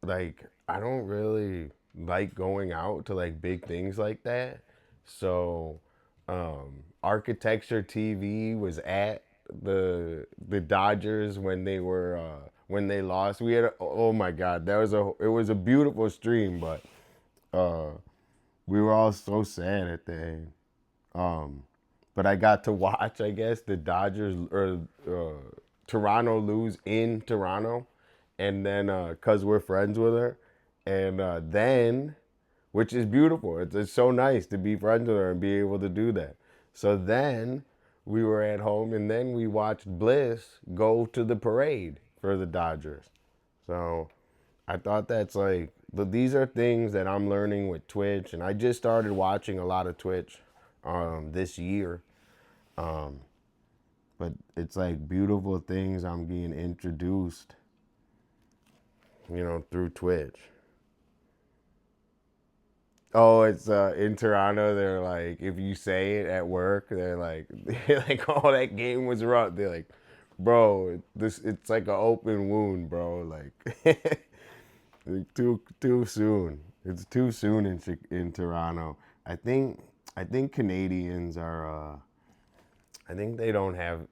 like I don't really like going out to like big things like that. So Architecture TV was at the Dodgers when they lost. We had oh my god, it was a beautiful stream, but uh we were all so sad at the end. But I got to watch, I guess, the Dodgers or Toronto lose in Toronto, and then cause we're friends with her, and then, which is beautiful. It's so nice to be friends with her and be able to do that. So then we were at home, and then we watched Bliss go to the parade for the Dodgers. So I thought that's like, these are things that I'm learning with Twitch, and I just started watching a lot of Twitch this year. But it's like beautiful things I'm being introduced, through Twitch. Oh, it's in Toronto. They're like, if you say it at work, they're like, oh, that game was rough. They're like, bro, it's like an open wound, bro. Like, too soon. It's too soon in Toronto. I think Canadians are. I think they don't have.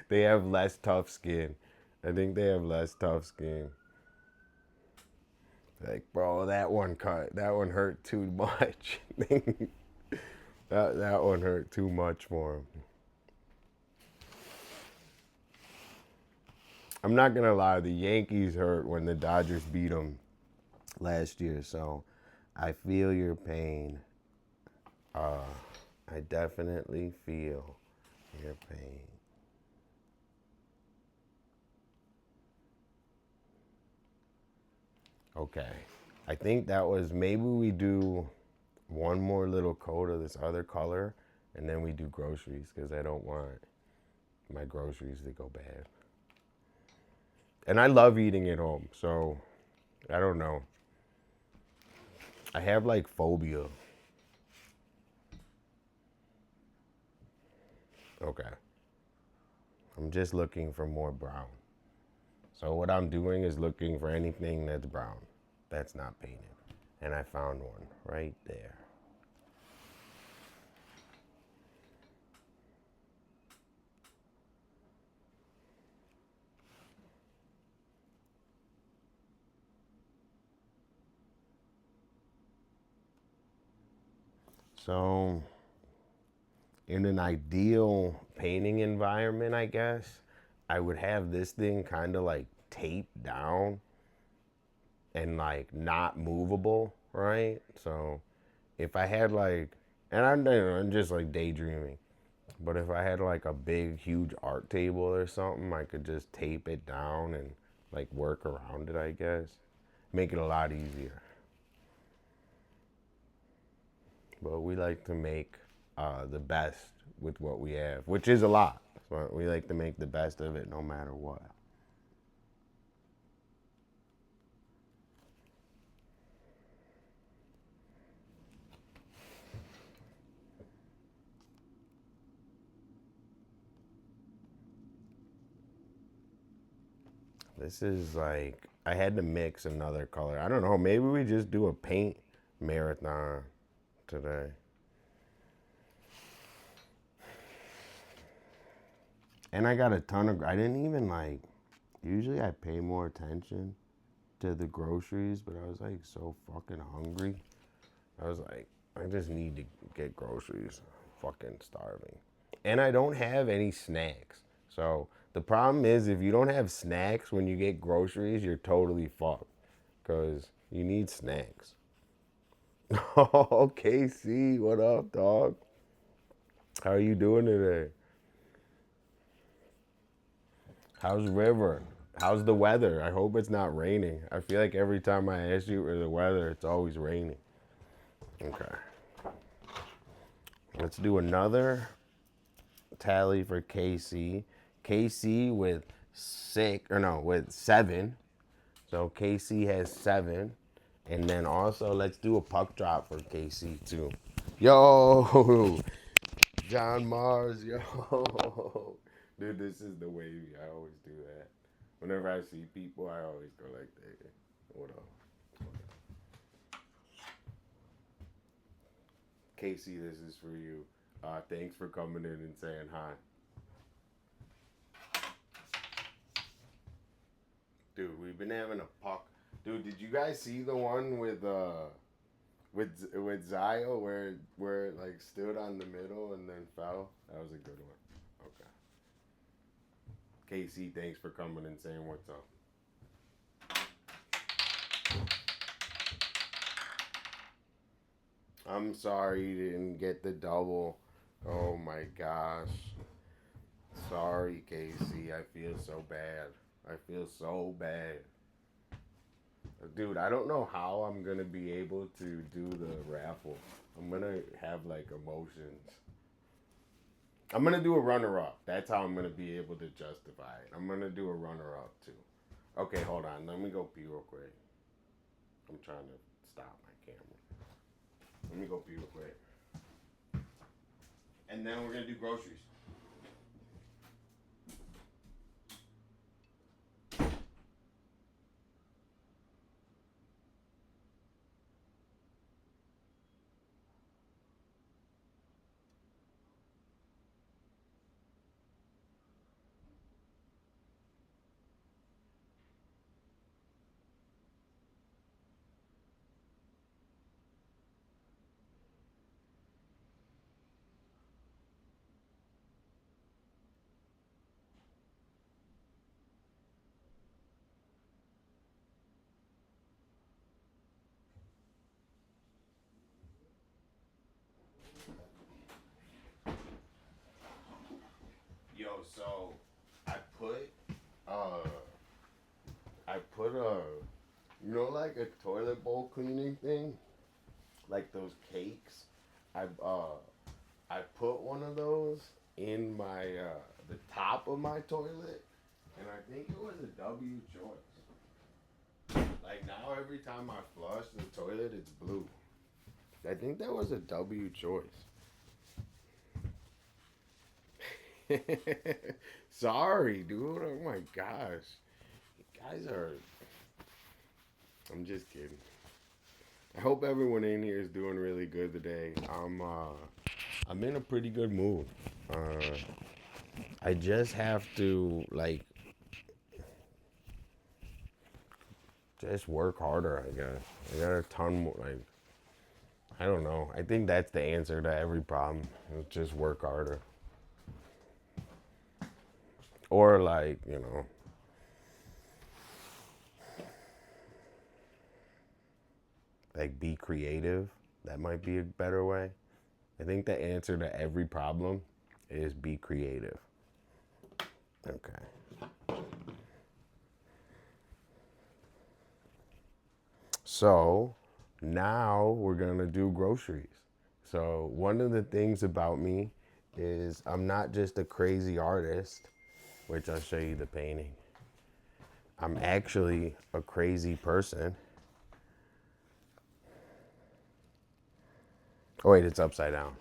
They have less tough skin. I think they have less tough skin. Like, bro, that one hurt too much. that one hurt too much for him. I'm not gonna lie, the Yankees hurt when the Dodgers beat them last year, so I feel your pain. I definitely feel your pain. Okay. I think that was, maybe we do one more little coat of this other color and then we do groceries because I don't want my groceries to go bad. And I love eating at home, so I don't know. I have like phobia. Okay. I'm just looking for more brown. So what I'm doing is looking for anything that's brown, that's not painted. And I found one right there. So in an ideal painting environment, I guess, I would have this thing kind of like taped down and like not movable, right? So if I had like, and I'm just like daydreaming, but if I had like a big, huge art table or something, I could just tape it down and like work around it, I guess. Make it a lot easier. But we like to make the best with what we have, which is a lot. But we like to make the best of it no matter what. This is like, I had to mix another color. I don't know. Maybe we just do a paint marathon today. And I got a ton of, I didn't even like, usually I pay more attention to the groceries, but I was like so fucking hungry. I was like, I just need to get groceries. I'm fucking starving. And I don't have any snacks. So the problem is if you don't have snacks when you get groceries, you're totally fucked. Because you need snacks. Oh, KC, what up, dog? How are you doing today? How's River? How's the weather? I hope it's not raining. I feel like every time I ask you for the weather, it's always raining. Okay. Let's do another tally for KC. KC with with 7. So KC has 7. And then also let's do a puck drop for KC too. Yo, John Mars, yo. Dude, this is the wavy. I always do that. Whenever I see people, I always go like that. What up? Casey, this is for you. Thanks for coming in and saying hi. Dude, we've been having a puck. Dude, did you guys see the one with Zio where it like stood on the middle and then fell? That was a good one. Okay. Casey, thanks for coming and saying what's up. I'm sorry you didn't get the double. Oh my gosh. Sorry, Casey. I feel so bad. I feel so bad. Dude, I don't know how I'm going to be able to do the raffle. I'm going to have like emotions. I'm going to do a runner-up. That's how I'm going to be able to justify it. I'm going to do a runner-up too. Okay, hold on. Let me go pee real quick. I'm trying to stop my camera. Let me go pee real quick. And then we're going to do groceries. Yo, so I put a like a toilet bowl cleaning thing, like those cakes. I put one of those in my the top of my toilet, and I think it was a W choice. Like now, every time I flush the toilet, it's blue. I think that was a W choice. Sorry, dude. Oh my gosh. You guys are. I'm just kidding. I hope everyone in here is doing really good today. I'm in a pretty good mood. I just have to just work harder, I guess. I got a ton more I don't know. I think that's the answer to every problem. It's just work harder. Or be creative. That might be a better way. I think the answer to every problem is be creative. Okay. So now we're going to do groceries. So one of the things about me is I'm not just a crazy artist, which I'll show you the painting. I'm actually a crazy person. Oh wait, it's upside down.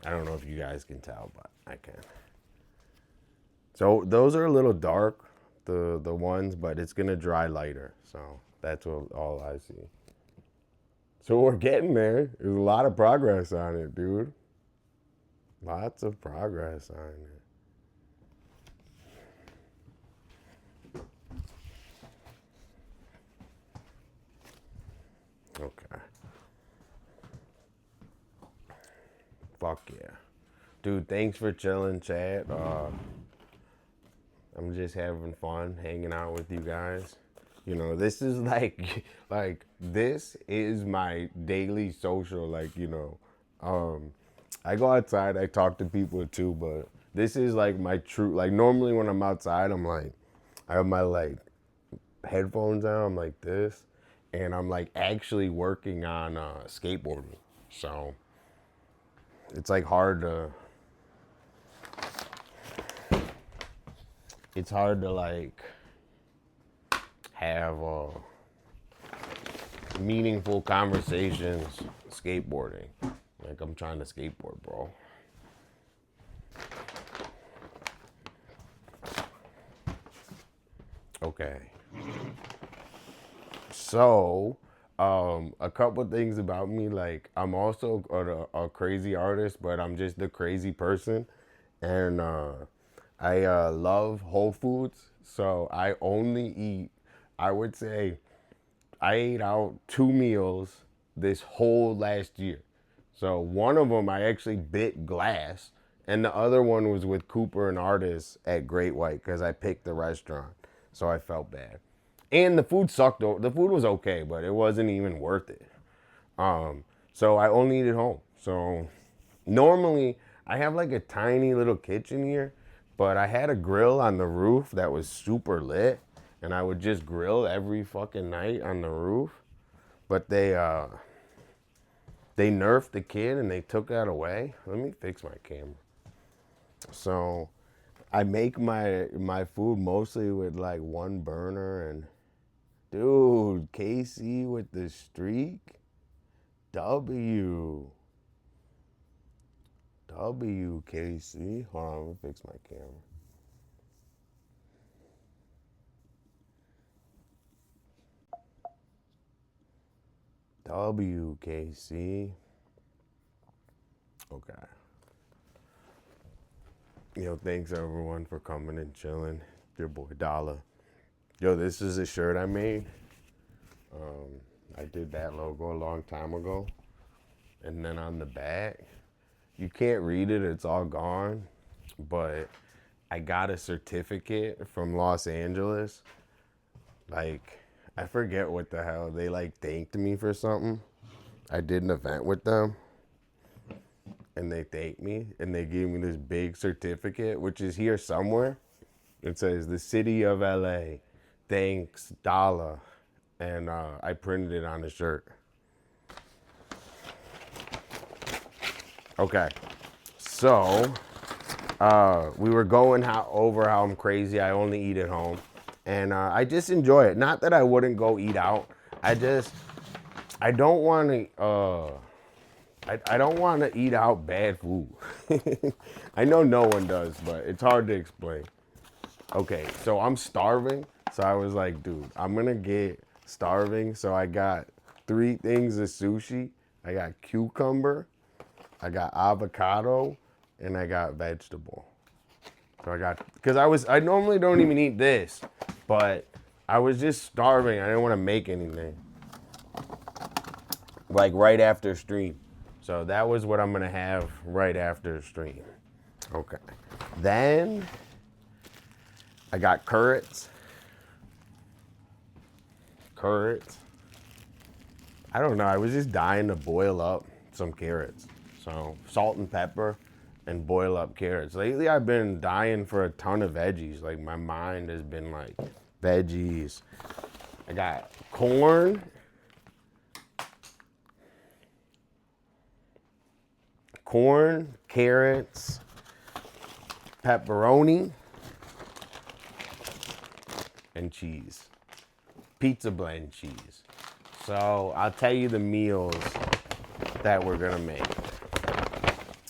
I don't know if you guys can tell, but I can. So those are a little dark, the ones, but it's gonna dry lighter. So that's all I see. So we're getting there. There's a lot of progress on it, dude. Lots of progress on it. Okay. Fuck yeah. Dude, thanks for chilling, chat. I'm just having fun hanging out with you guys. You know, this is like this is my daily social, like, you know. I go outside, I talk to people too, but this is like my true, like normally when I'm outside, I'm like, I have my like headphones on, I'm like this, and I'm like actually working on skateboarding. So it's like it's hard to like have meaningful conversations skateboarding. Like I'm trying to skateboard, bro. Okay. So, a couple things about me. Like I'm also a crazy artist, but I'm just the crazy person, and I love Whole Foods. So I only eat. I would say I ate out 2 meals this whole last year. So one of them I actually bit glass, and the other one was with Cooper and Artis at Great White because I picked the restaurant. So I felt bad. And the food sucked. The food was okay, but it wasn't even worth it. So I only eat at home. So normally I have like a tiny little kitchen here, but I had a grill on the roof that was super lit, and I would just grill every fucking night on the roof. But they nerfed the kid and they took that away. Let me fix my camera. So I make my food mostly with like one burner, and dude, KC with the streak. KC. Hold on, let me fix my camera. KC. Okay. Yo, thanks everyone for coming and chilling. Your boy Dolla. Yo, this is a shirt I made. I did that logo a long time ago. And then on the back, you can't read it, it's all gone. But I got a certificate from Los Angeles. Like, I forget what the hell. They like thanked me for something. I did an event with them. And they thanked me. And they gave me this big certificate, which is here somewhere. It says, the city of LA thanks Dolla. And I printed it on the shirt. Okay. So, we were going over how I'm crazy. I only eat at home. And I just enjoy it. Not that I wouldn't go eat out. I don't want to, I don't want to eat out bad food. I know no one does, but it's hard to explain. Okay, so I'm starving. So I was like, dude, I'm going to get starving. So I got 3 things of sushi. I got cucumber, I got avocado, and I got vegetable. So I got, because I normally don't even eat this, but I was just starving. I didn't want to make anything. Like right after stream. So that was what I'm going to have right after stream. Okay. Then I got carrots. I don't know. I was just dying to boil up some carrots. So salt and pepper and boil up carrots. Lately I've been dying for a ton of veggies. Like my mind has been like veggies. I got corn. Carrots, pepperoni, and cheese. Pizza blend cheese. So I'll tell you the meals that we're gonna make.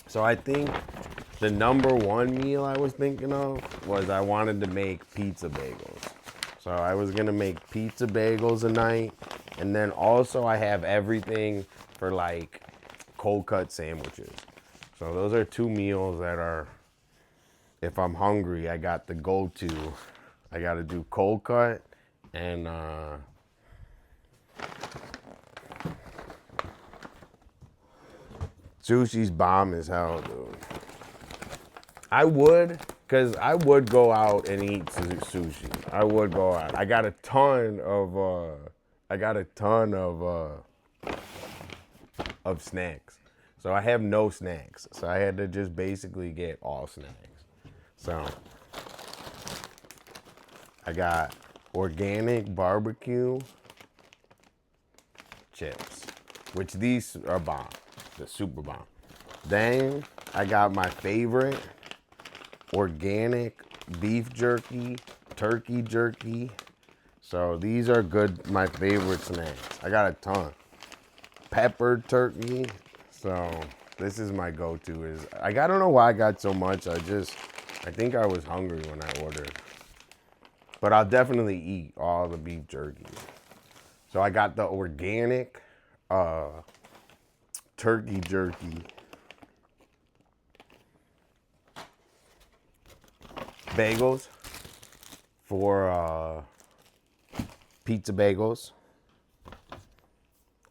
So I think the number one meal I was thinking of was I wanted to make pizza bagels. So I was gonna make pizza bagels a night, and then also I have everything for like cold cut sandwiches. So those are two meals that are, if I'm hungry, I got the go-to. I gotta do cold cut and sushi's bomb as hell, dude. I would, cause I would go out and eat sushi. I would go out. I got a ton of snacks. So I have no snacks. So I had to just basically get all snacks. So I got organic barbecue chips, which these are bomb. The super bomb. Then I got my favorite organic beef jerky, turkey jerky. So these are good, my favorite snacks. I got a ton. Peppered turkey. So this is my go-to. I don't know why I got so much. I think I was hungry when I ordered. But I'll definitely eat all the beef jerky. So I got the organic turkey jerky, bagels for pizza bagels,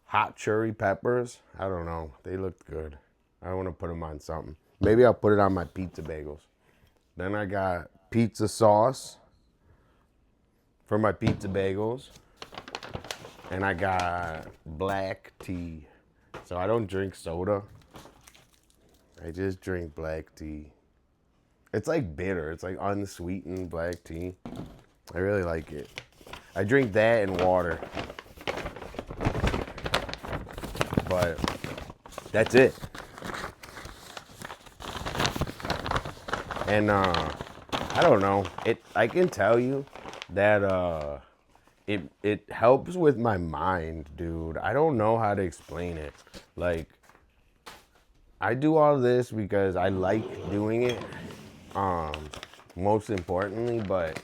hot cherry peppers. I don't know, they looked good. I want to put them on something. Maybe I'll put it on my pizza bagels. Then I got pizza sauce for my pizza bagels, and I got black tea. So I don't drink soda. I just drink black tea. It's like bitter. It's like unsweetened black tea. I really like it. I drink that and water. But that's it. And I don't know. I can tell you that it helps with my mind, dude. I don't know how to explain it. Like, I do all this because I like doing it, most importantly, but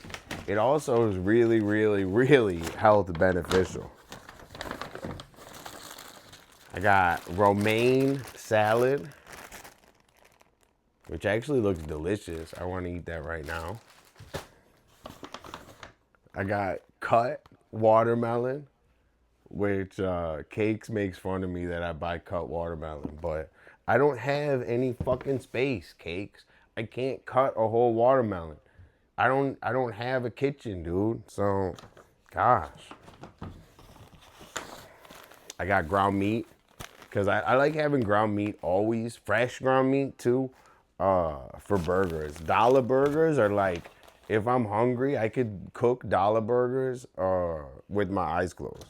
it also is really, really, really health beneficial. I got romaine salad, which actually looks delicious. I want to eat that right now. I got cut watermelon, which Cakes makes fun of me that I buy cut watermelon, but I don't have any fucking space, Cakes. I can't cut a whole watermelon. I don't have a kitchen, dude. So, gosh. I got ground meat, because I like having ground meat always, fresh ground meat too, for burgers. Dolla burgers are like, if I'm hungry, I could cook Dolla burgers with my eyes closed.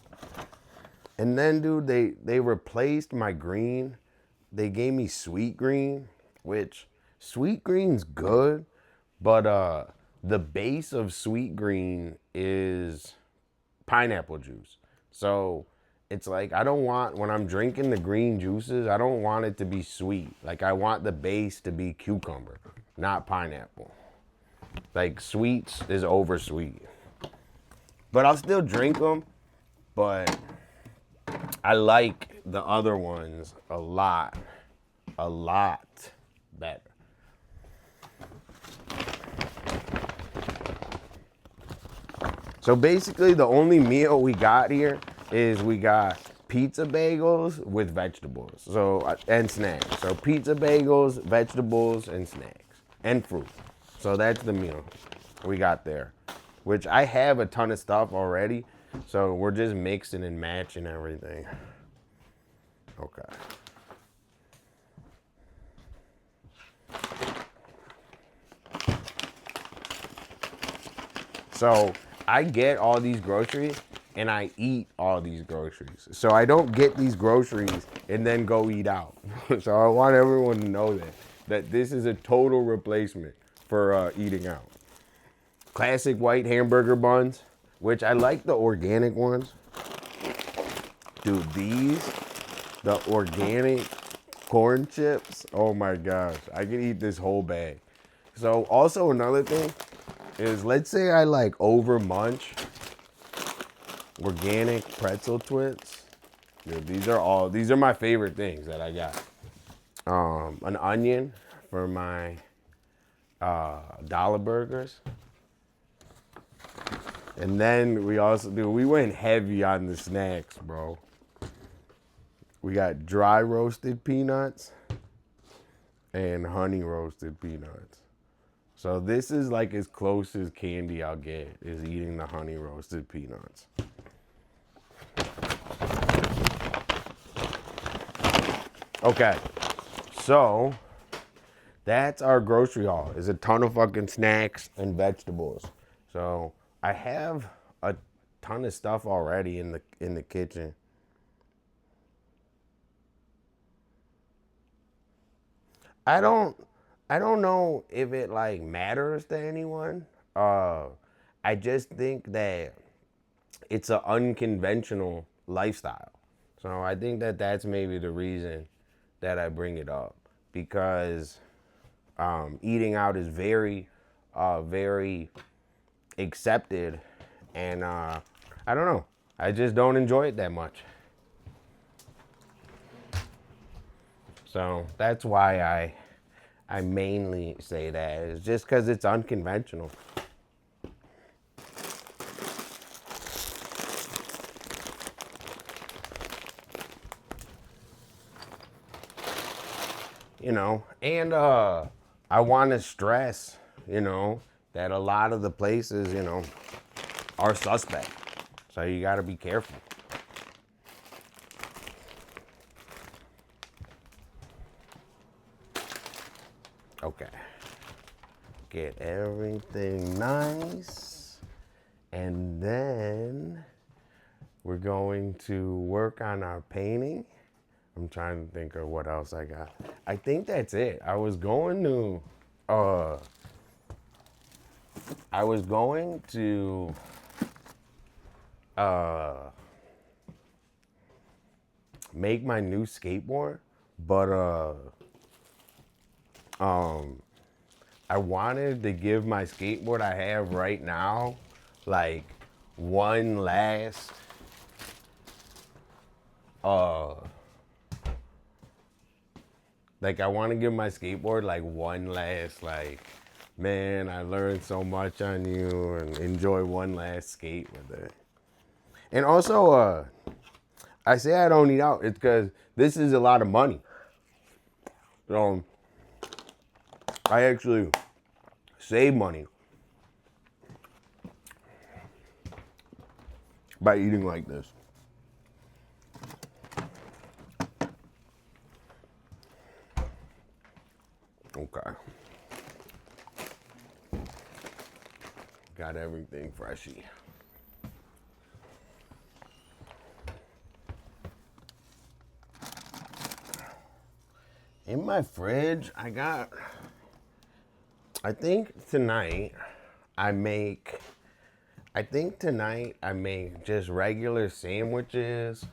And then, dude, they replaced my green. They gave me sweet green, which sweet green's good, but the base of sweet green is pineapple juice. So it's like, I don't want, when I'm drinking the green juices, I don't want it to be sweet. Like, I want the base to be cucumber, not pineapple. Like, sweets is over sweet. But I'll still drink them, but I like the other ones a lot better. So basically the only meal we got here is we got pizza bagels with vegetables, so, and snacks. So pizza bagels, vegetables, and snacks, and fruit. So that's the meal we got there, which I have a ton of stuff already. So we're just mixing and matching everything. Okay. So I get all these groceries and I eat all these groceries. So I don't get these groceries and then go eat out. So I want everyone to know that this is a total replacement for eating out. Classic white hamburger buns, which I like the organic ones. Dude, the organic corn chips. Oh my gosh, I could eat this whole bag. So also another thing is, let's say I like over munch organic pretzel twits. Dude, these are my favorite things that I got. An onion for my Dolla burgers. And then we went heavy on the snacks, bro. We got dry roasted peanuts and honey roasted peanuts. So this is like as close as candy I'll get, is eating the honey roasted peanuts. Okay, so that's our grocery haul. Is a ton of fucking snacks and vegetables. So I have a ton of stuff already in the kitchen. I don't know if it like matters to anyone. I just think that it's an unconventional lifestyle. So I think that that's maybe the reason that I bring it up, because eating out is very, very accepted, and I don't know. I just don't enjoy it that much. So that's why I mainly say that. It's just because it's unconventional. You know, and I want to stress, you know, that a lot of the places, you know, are suspect. So you got to be careful. Okay. Get everything nice. And then we're going to work on our painting. I'm trying to think of what else I got. I think that's it. I was going to make my new skateboard, but I wanted to give my skateboard I have right now like one last like I want to give my skateboard like one last like, man, I learned so much on you, and enjoy one last skate with it. And also I say I don't eat out, it's because this is a lot of money. So I actually save money by eating like this. Okay. Got everything freshy. In my fridge, I think tonight I make just regular sandwiches.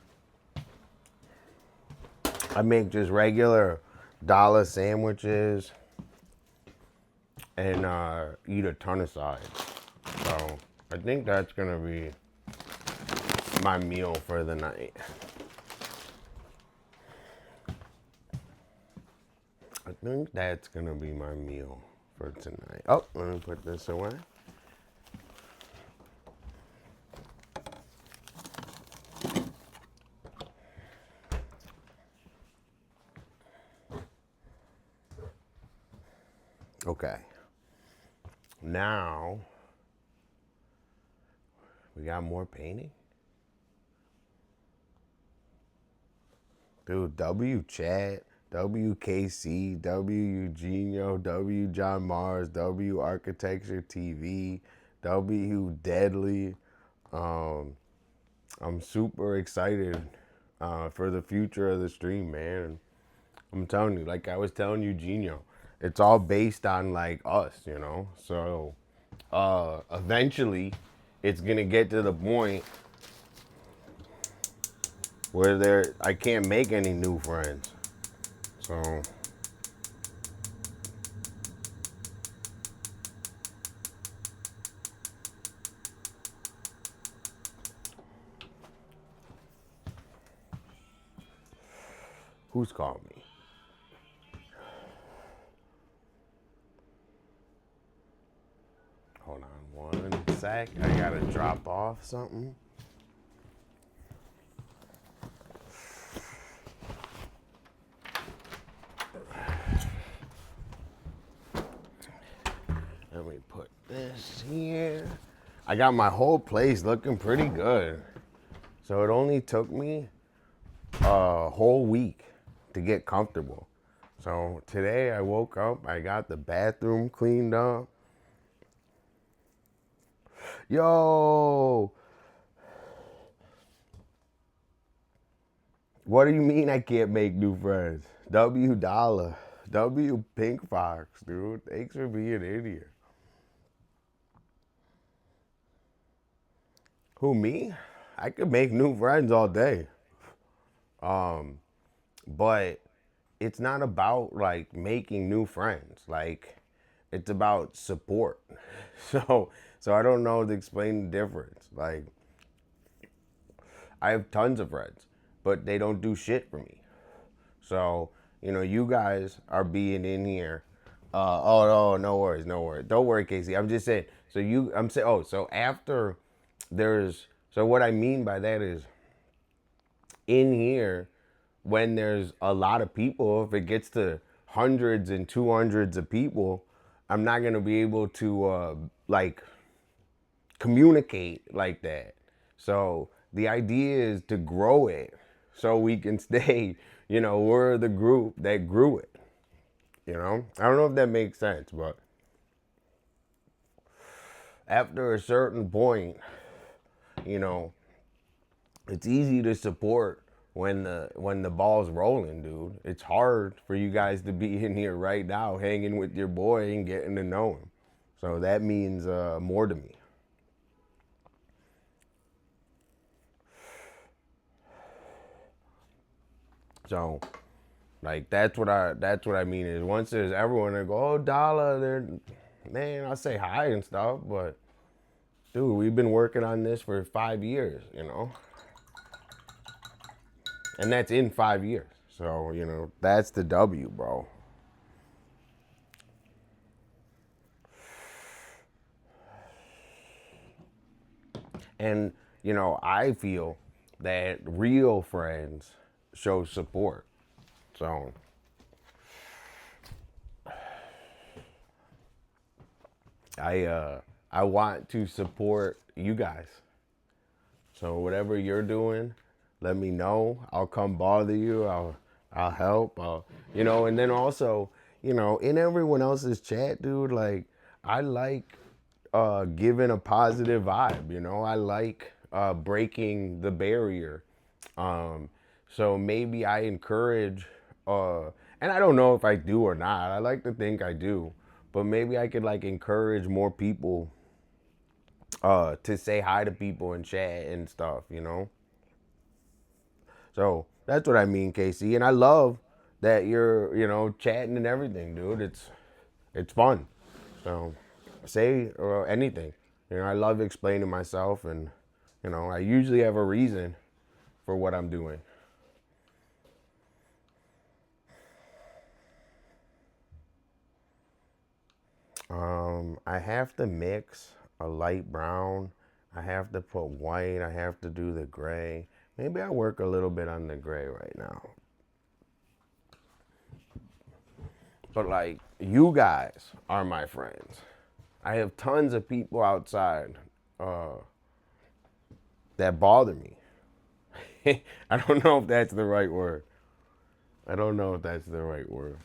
I make just regular Dolla sandwiches and eat a ton of sides. So I think that's gonna be my meal for the night. I think that's gonna be my meal for tonight. Oh, let me put this away. Okay. Now we got more painting. Dude, W Chat, WKC, W Eugenio, W John Mars, W Architecture TV, W Deadly. I'm super excited for the future of the stream, man. I'm telling you, like I was telling Eugenio, it's all based on like us, you know? So eventually it's gonna get to the point where I can't make any new friends. So who's calling me? Hold on one sec. I gotta drop off something. Let me put this here. I got my whole place looking pretty good. So it only took me a whole week to get comfortable. So today I woke up, I got the bathroom cleaned up. Yo, what do you mean I can't make new friends? W Dolla, W Pink Fox, dude. Thanks for being in here. Who, me? I could make new friends all day. But it's not about like making new friends. Like it's about support. So I don't know to explain the difference. Like I have tons of friends, but they don't do shit for me. So, you guys are being in here. Oh no, no worries, no worries. Don't worry, Casey. I'm just saying. I'm saying. Oh, so after there's. So what I mean by that is, in here, when there's a lot of people, if it gets to hundreds and 200s of people, I'm not gonna be able to like communicate like that. So the idea is to grow it so we can stay, we're the group that grew it. I don't know if that makes sense, but after a certain point, you know, it's easy to support when the ball's rolling, dude. It's hard for you guys to be in here right now hanging with your boy and getting to know him. So that means more to me. So, like that's what I mean is once there's everyone that go, oh Dolla, they're man, I say hi and stuff, but dude, we've been working on this for 5 years, and that's in 5 years. So that's the W, bro. And I feel that real friends show support. So I want to support you guys. So whatever you're doing, let me know. I'll come bother you. I'll help. And then also, in everyone else's chat, dude, like I like giving a positive vibe. I like breaking the barrier. Um, so maybe I encourage, and I don't know if I do or not. I like to think I do, but maybe I could like encourage more people to say hi to people and chat and stuff. So that's what I mean, Casey. And I love that you're, chatting and everything, dude. It's fun. So say anything. I love explaining myself, and I usually have a reason for what I'm doing. I have to mix a light brown. I have to put white. I have to do the gray. Maybe I work a little bit on the gray right now. But like, you guys are my friends. I have tons of people outside that bother me. I don't know if that's the right word. I don't know if that's the right word.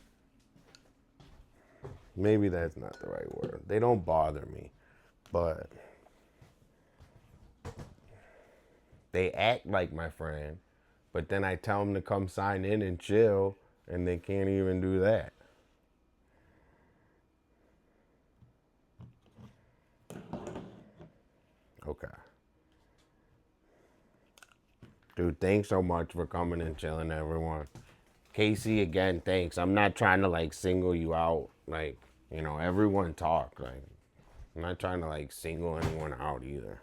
Maybe that's not the right word. They don't bother me, but they act like my friend. But then I tell them to come sign in and chill, and they can't even do that. Okay. Dude, thanks so much for coming and chilling, everyone. Casey, again, thanks. I'm not trying to like single you out. Like, you know, everyone talk. Like, I'm not trying to like single anyone out either.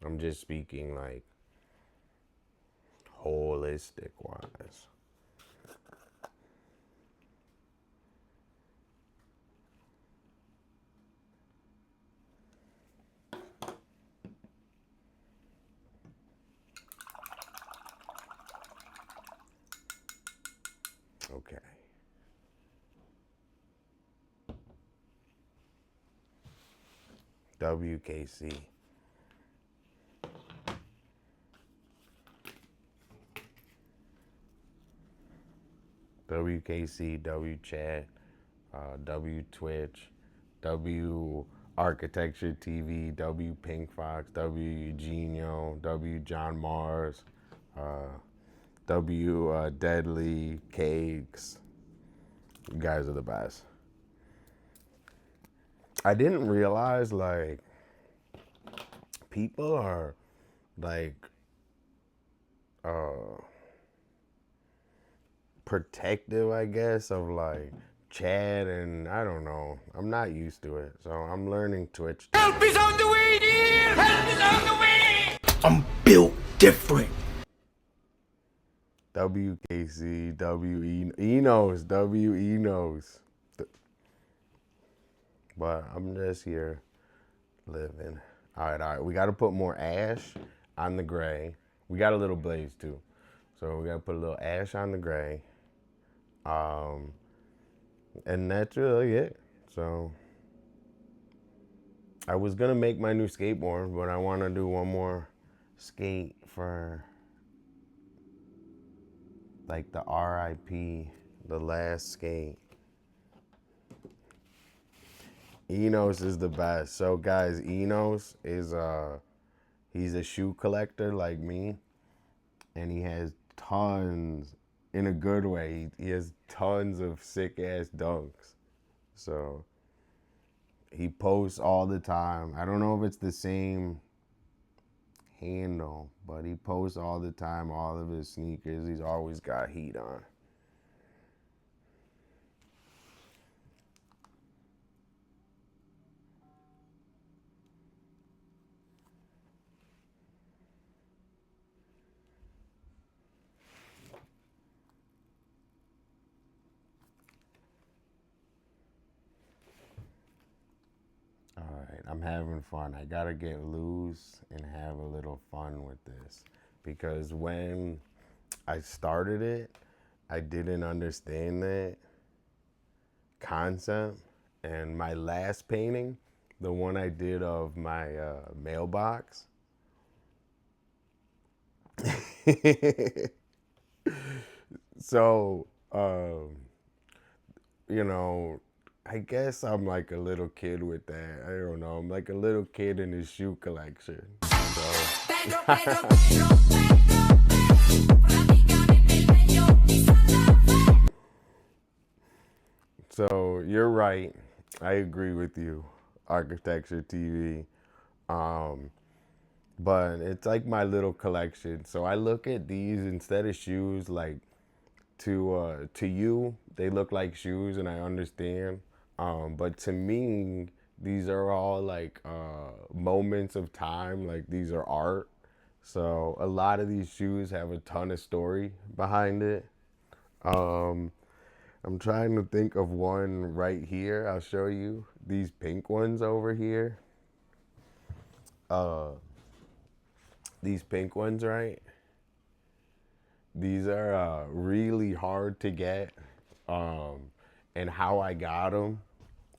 I'm just speaking like holistic wise. Okay. WKC. WKC, W Chat, W Twitch, W Architecture TV, W Pink Fox, W Eugenio, W John Mars, W Deadly Cakes. You guys are the best. I didn't realize like people are like protective, I guess, of like chat, and I don't know. I'm not used to it, so I'm learning Twitch. Help is on the way, dear! Help is on the way! I'm built different. WKC, Enos, Enos. But I'm just here living. All right. We got to put more ash on the gray. We got a little blaze too. So we got to put a little ash on the gray. And that's really it. So I was going to make my new skateboard, but I want to do one more skate for like the RIP, the last skate. Enos is the best. So guys, Enos is he's a shoe collector like me, and he has tons, in a good way, he has tons of sick ass dunks. So he posts all the time. I don't know if it's the same handle, but he posts all the time, all of his sneakers. He's always got heat on. All right, I'm having fun. I gotta get loose and have a little fun with this, because when I started it, I didn't understand that concept. And my last painting, the one I did of my mailbox, so you know, I guess I'm like a little kid with that. I don't know. I'm like a little kid in his shoe collection. So you're right. I agree with you, Architecture TV. But it's like my little collection. So I look at these instead of shoes, like to you, they look like shoes, and I understand. But to me, these are all like moments of time. Like these are art. So a lot of these shoes have a ton of story behind it. I'm trying to think of one right here. I'll show you these pink ones over here. These pink ones, right? These are really hard to get. And how I got them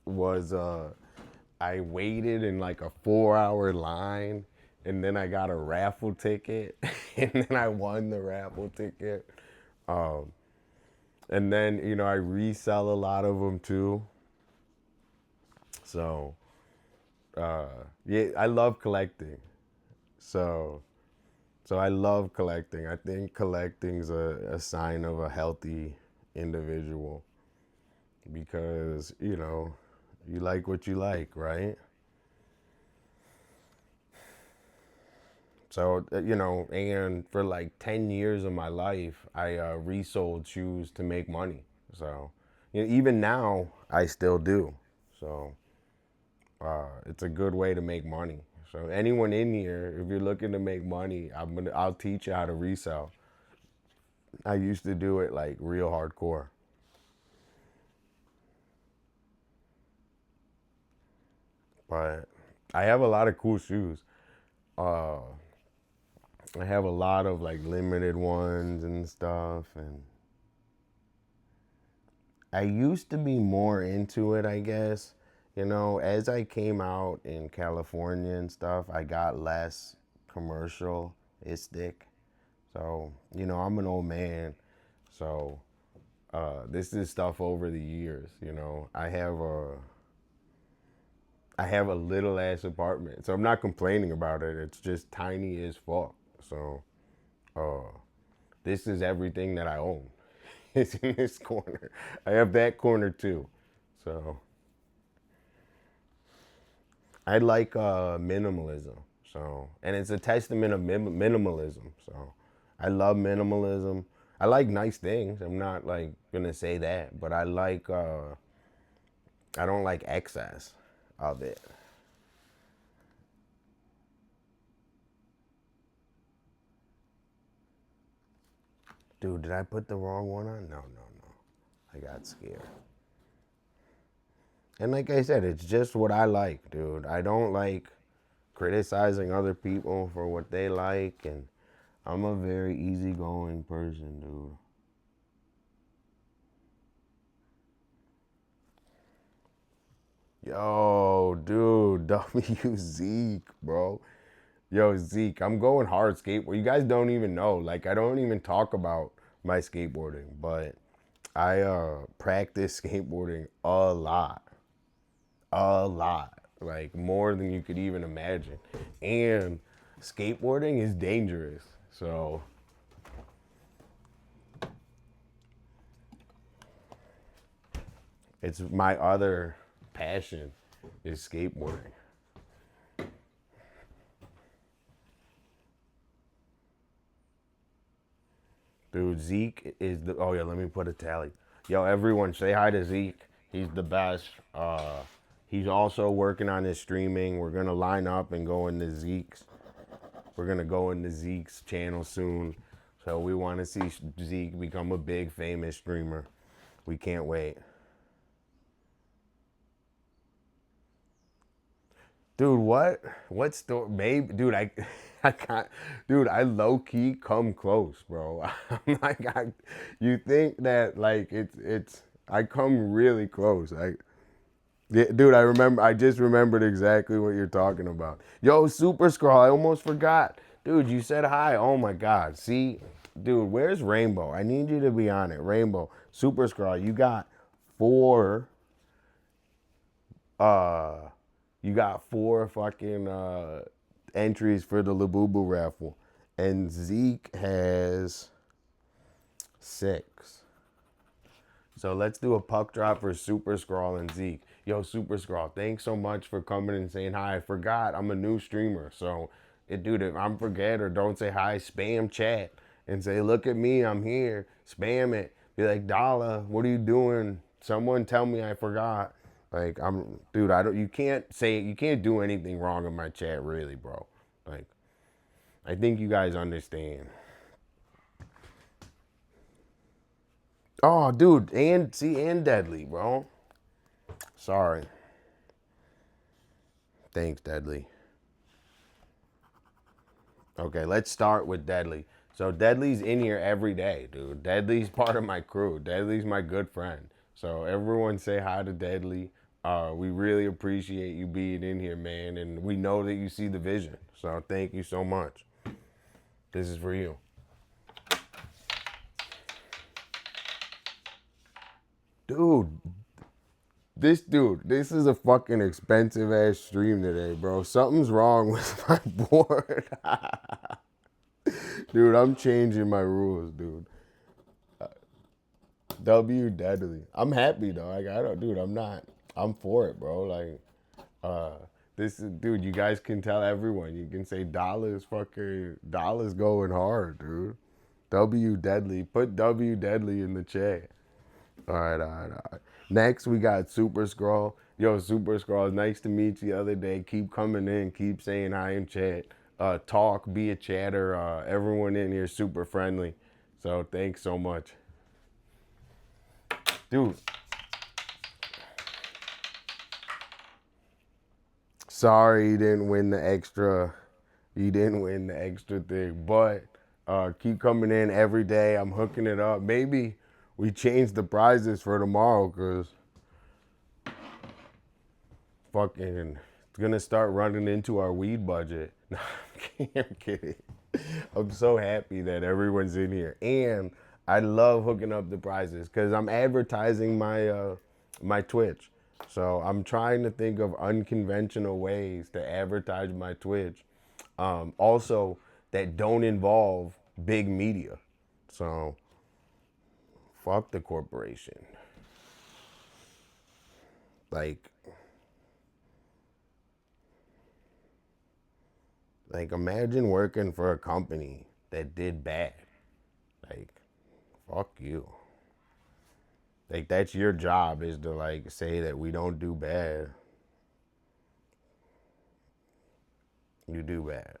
was I waited in like a 4-hour line, and then I got a raffle ticket, and then I won the raffle ticket. And then, you know, I resell a lot of them too. So, yeah, I love collecting. So I love collecting. I think collecting's a sign of a healthy individual, because, you know, you like what you like, right? So, you know, and for like 10 years of my life, I resold shoes to make money. So, you know, even now, I still do. So, it's a good way to make money. So, anyone in here, if you're looking to make money, I'll teach you how to resell. I used to do it like real hardcore. But I have a lot of cool shoes. Uh, I have a lot of like limited ones and stuff, and I used to be more into it, I guess. You know, as I came out in California and stuff, I got less commercialistic. So, you know, I'm an old man. So, this is stuff over the years, you know. I have a little ass apartment. So I'm not complaining about it. It's just tiny as fuck. So, uh, this is everything that I own. It's in this corner. I have that corner too. So I like minimalism. So, and it's a testament of minimalism. So I love minimalism. I like nice things. I'm not like gonna say that, but I don't like excess of it. Dude, did I put the wrong one on? No, no, no. I got scared. And like I said, it's just what I like, dude. I don't like criticizing other people for what they like, and I'm a very easygoing person, dude. Yo, dude, W Zeke, bro. Yo, Zeke, I'm going hard skateboard. You guys don't even know. Like, I don't even talk about my skateboarding, but I practice skateboarding a lot. A lot. Like, more than you could even imagine. And skateboarding is dangerous. So, it's my other passion is skateboarding. Dude, Zeke is the. Oh yeah, let me put a tally. Yo, everyone, say hi to Zeke. He's the best. He's also working on his streaming. We're gonna line up and go into Zeke's. We're gonna go into Zeke's channel soon. So we want to see Zeke become a big famous streamer. We can't wait. Dude, what? What store? Maybe, dude, I can't. Dude, I low key come close, bro. I'm like, you think that like I come really close. Yeah, dude, I just remembered exactly what you're talking about. Yo, Super Scroll, I almost forgot. Dude, you said hi. Oh my God. See, dude, where's Rainbow? I need you to be on it. Rainbow, Super Scroll, four uh you got four fucking entries for the Labubu raffle. And Zeke has 6. So let's do a puck drop for Super Scroll and Zeke. Yo, Super Scroll, thanks so much for coming and saying hi. I forgot I'm a new streamer. So, dude, if I'm forget or don't say hi, spam chat and say, look at me, I'm here. Spam it. Be like, Dolla, what are you doing? Someone tell me I forgot. Like, dude, you can't do anything wrong in my chat, really, bro. Like, I think you guys understand. Oh, dude, and Deadly, bro. Sorry. Thanks, Deadly. Okay, let's start with Deadly. So Deadly's in here every day, dude. Deadly's part of my crew. Deadly's my good friend. So everyone say hi to Deadly. We really appreciate you being in here, man. And we know that you see the vision. So thank you so much. This is for you. Dude, this is a fucking expensive ass stream today, bro. Something's wrong with my board. Dude, I'm changing my rules, dude. W Deadly. I'm happy though. Like I don't, dude. I'm not. I'm for it, bro. Like, This is, dude, you guys can tell everyone. You can say Dolla's going hard, dude. W Deadly. Put W Deadly in the chat. All right, all right, all right. Next, we got Super Scroll. Yo, Super Scroll, nice to meet you the other day. Keep coming in. Keep saying hi in chat. Talk, be a chatter. Everyone in here super friendly. So thanks so much. Dude. Sorry you didn't win the extra. You didn't win the extra thing. But keep coming in every day. I'm hooking it up. Maybe we change the prizes for tomorrow because fucking it's gonna start running into our weed budget. No, I'm kidding. I'm so happy that everyone's in here, and I love hooking up the prizes because I'm advertising my my Twitch. So I'm trying to think of unconventional ways to advertise my Twitch, also that don't involve big media. So fuck the corporation. Like imagine working for a company that did bad. Like, fuck you. Like that's your job is to like say that we don't do bad. You do bad.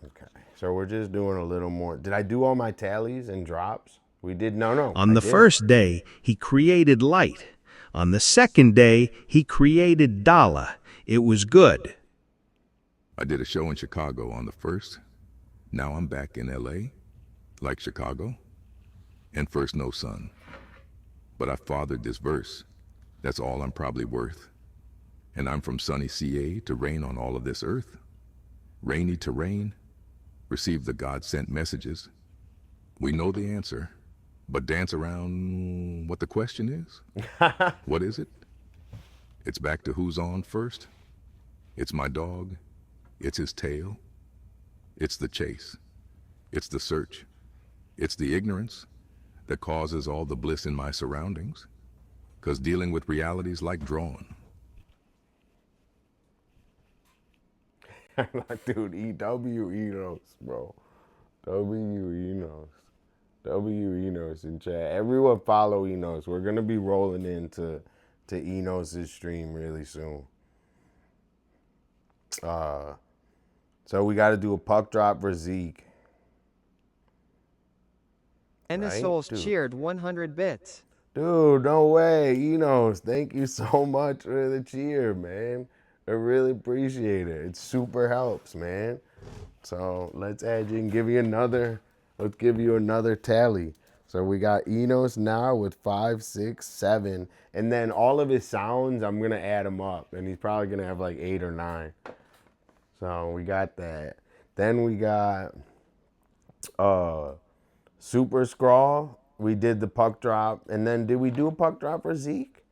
Okay. So we're just doing a little more. Did I do all my tallies and drops? We did. No, On I the didn't. first day, he created light. On the second day, he created Dolla. It was good. I did a show in Chicago on the 1st. Now I'm back in LA, like Chicago, and first no sun. But I fathered this verse. That's all I'm probably worth. And I'm from sunny CA to rain on all of this earth. Rainy terrain, receive the God-sent messages. We know the answer, but dance around what the question is. What is it? It's back to who's on first. It's my dog. It's his tail. It's the chase. It's the search. It's the ignorance that causes all the bliss in my surroundings. 'Cause dealing with reality's like drawing. Dude, EW Enos, bro. W Enos. W Enos in chat. Everyone follow Enos. We're gonna be rolling into Enos' stream really soon. So we gotta do a puck drop for Zeke. Enosouls Dude. cheered 100 bits. Dude, no way. Enos, thank you so much for the cheer, man. I really appreciate it. It super helps, man. So let's add you and give you another. Let's give you another tally. So we got Enos now with 5, 6, 7, and then all of his sounds. I'm gonna add them up, and he's probably gonna have like 8 or 9. So we got that. Then we got Super Scrawl. We did the puck drop, and then did we do a puck drop for Zeke?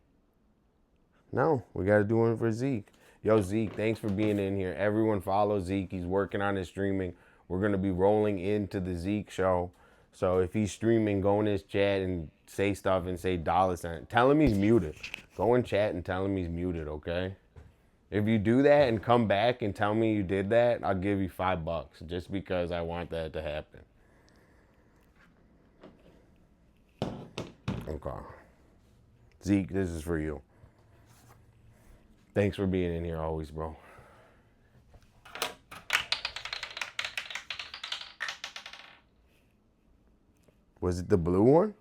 No, we got to do one for Zeke. Yo, Zeke, thanks for being in here. Everyone follow Zeke. He's working on his streaming. We're going to be rolling into the Zeke show. So if he's streaming, go in his chat and say stuff and say $. Tell him he's muted. Go in chat and tell him he's muted, okay? If you do that and come back and tell me you did that, I'll give you $5 just because I want that to happen. Okay. Zeke, this is for you. Thanks for being in here always, bro. Was it the blue one?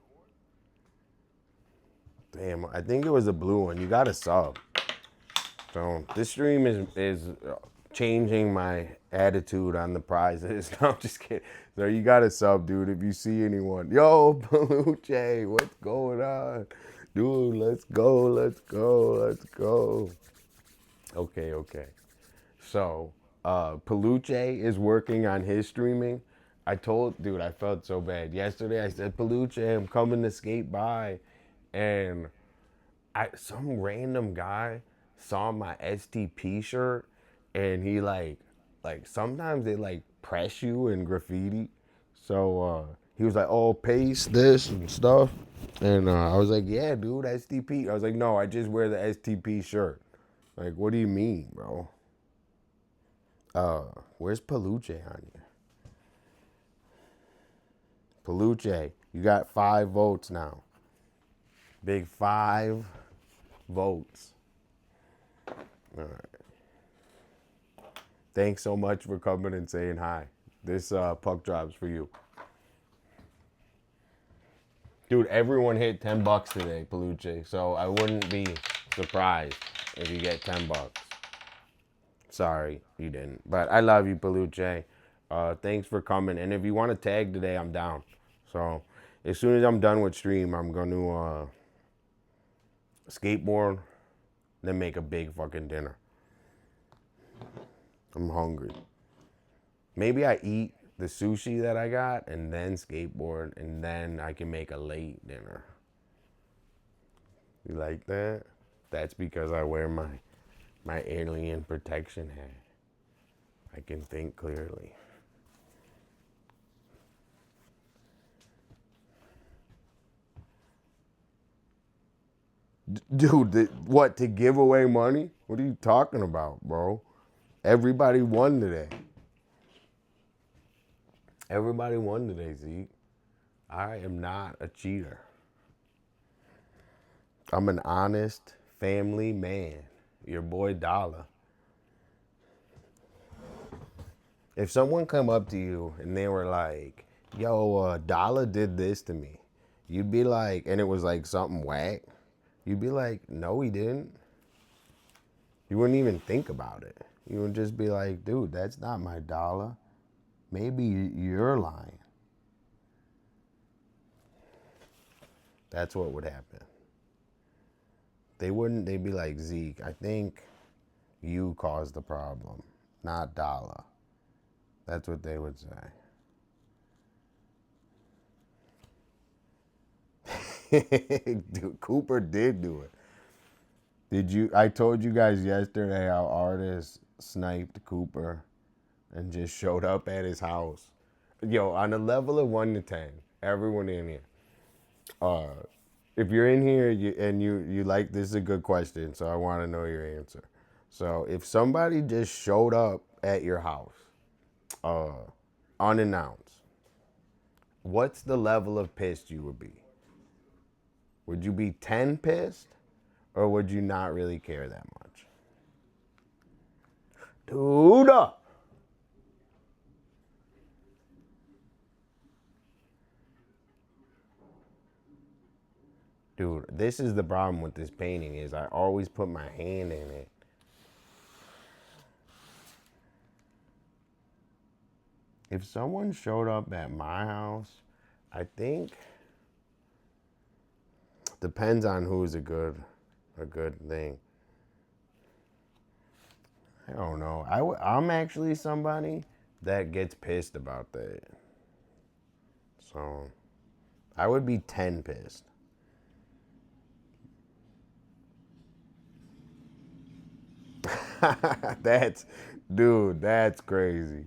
Damn, I think it was the blue one. You got a sub. So this stream is changing my attitude on the prizes. No, I'm just kidding. So you got a sub, dude, if you see anyone. Yo, Peluche, what's going on? Dude, let's go, let's go, let's go. Okay. So, Peluche is working on his streaming. Dude, I felt so bad. Yesterday I said, Peluche, I'm coming to skate by. And some random guy saw my STP shirt, and he like sometimes they like press you in graffiti. So he was like, oh, paste this and stuff. And I was like, yeah, dude, STP. I was like, no, I just wear the STP shirt. Like, what do you mean, bro? Where's Peluche on you? Peluche, you got 5 votes now. Big 5 votes. All right. Thanks so much for coming and saying hi. This puck drop's for you. Dude, everyone hit $10 today, Peluche. So I wouldn't be surprised if you get $10. Sorry, you didn't. But I love you, Peluche. Thanks for coming. And if you want to tag today, I'm down. So as soon as I'm done with stream, I'm going to skateboard, then make a big fucking dinner. I'm hungry. Maybe I eat the sushi that I got and then skateboard, and then I can make a late dinner. You like that? That's because I wear my alien protection hat. I can think clearly. Dude, what, to give away money? What are you talking about, bro? Everybody won today. Everybody won today, Zeke. I am not a cheater. I'm an honest family man. Your boy Dolla. If someone come up to you and they were like, yo, Dolla did this to me, you'd be like, and it was like something whack, you'd be like, no, he didn't. You wouldn't even think about it. You would just be like, dude, that's not my Dolla. Maybe you're lying. That's what would happen. They'd be like, Zeke, I think you caused the problem, not Dolla. That's what they would say. Dude, Cooper did do it. I told you guys yesterday how artists sniped Cooper and just showed up at his house. Yo, on a level of 1 to 10, everyone in here, if you're in here and you like, this is a good question, so I want to know your answer. So if somebody just showed up at your house, unannounced, what's the level of pissed you would be? Would you be 10 pissed, or would you not really care that much? Dude, this is the problem with this painting, is I always put my hand in it. If someone showed up at my house, I think depends on who's a good thing. I don't know. I'm actually somebody that gets pissed about that. So I would be 10 pissed. That's crazy.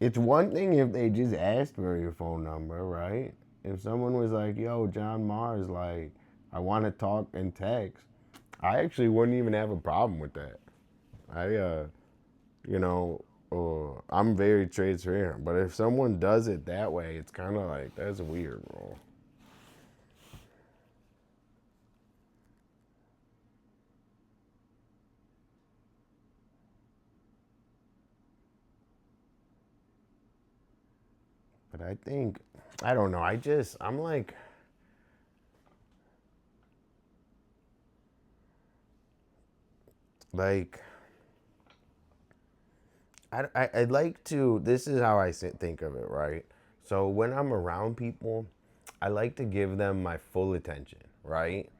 It's one thing if they just asked for your phone number, right? If someone was like, yo, John Mars, like, I want to talk and text, I actually wouldn't even have a problem with that. I'm very transparent. But if someone does it that way, it's kind of like, that's weird, bro. But I think, I don't know, I'm like, I'd like to, this is how I think of it, right? So when I'm around people, I like to give them my full attention, right?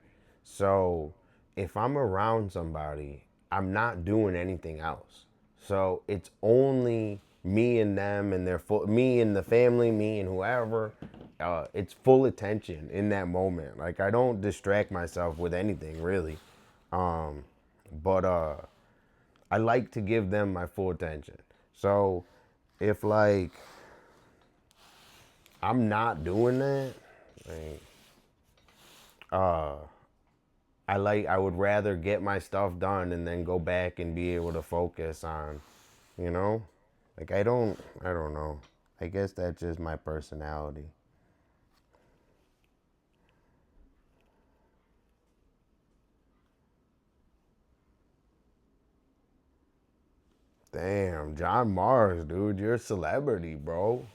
So if I'm around somebody, I'm not doing anything else. So it's only me and them and me and the family, me and whoever. It's full attention in that moment. Like, I don't distract myself with anything really. But I like to give them my full attention. So if like I'm not doing that, like, I would rather get my stuff done and then go back and be able to focus on, you know? Like I don't know. I guess that's just my personality. Damn, John Mars, dude, you're a celebrity, bro.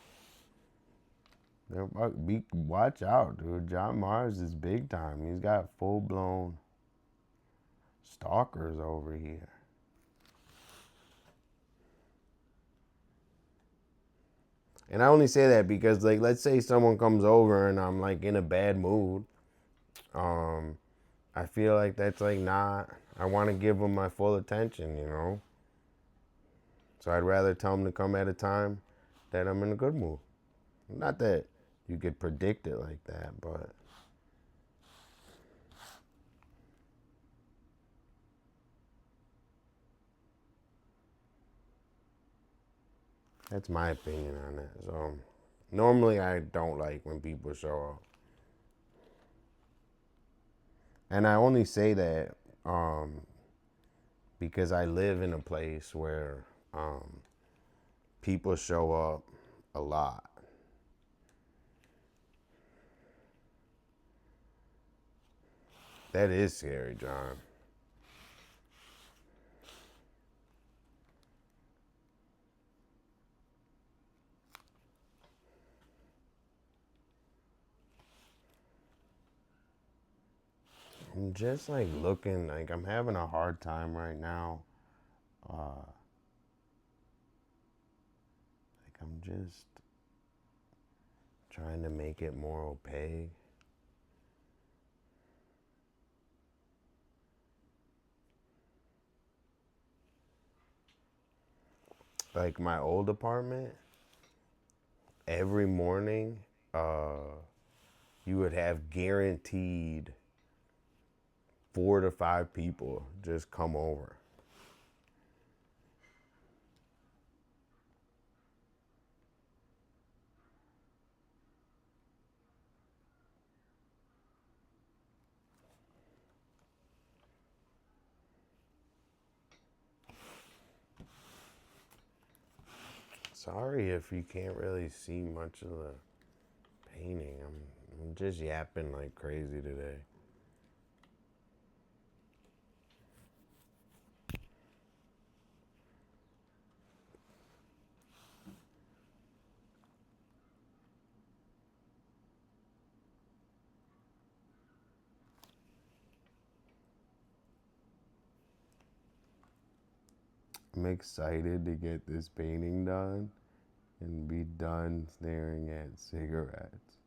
Watch out, dude. John Mars is big time. He's got full-blown stalkers over here. And I only say that because, like, let's say someone comes over and I'm, like, in a bad mood. I feel like that's, like, not... I want to give them my full attention, you know? So I'd rather tell them to come at a time that I'm in a good mood. Not that you could predict it like that, but... That's my opinion on that. So normally I don't like when people show up. And I only say that because I live in a place where people show up a lot. That is scary, John. I'm just like looking, like I'm having a hard time right now. Like I'm just trying to make it more opaque. Like my old apartment, every morning, you would have guaranteed 4 to 5 people just come over. Sorry if you can't really see much of the painting. I'm just yapping like crazy today. I'm excited to get this painting done and be done staring at cigarettes.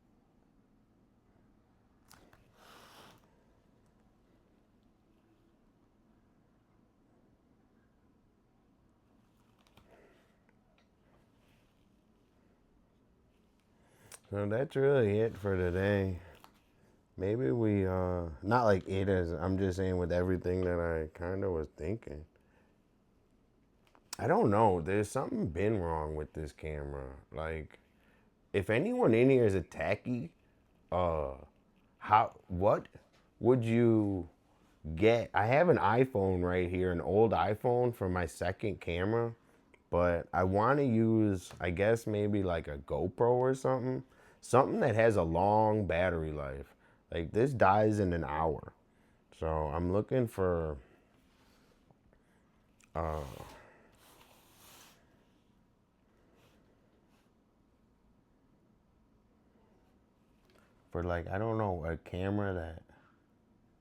So that's really it for today. Maybe we, not like it is, I'm just saying with everything that I kind of was thinking. I don't know. There's something been wrong with this camera. Like, if anyone in here is a techie, what would you get? I have an iPhone right here, an old iPhone for my second camera, but I want to use, I guess maybe like a GoPro or something. Something that has a long battery life. Like, this dies in an hour. So I'm looking for like, I don't know, a camera that,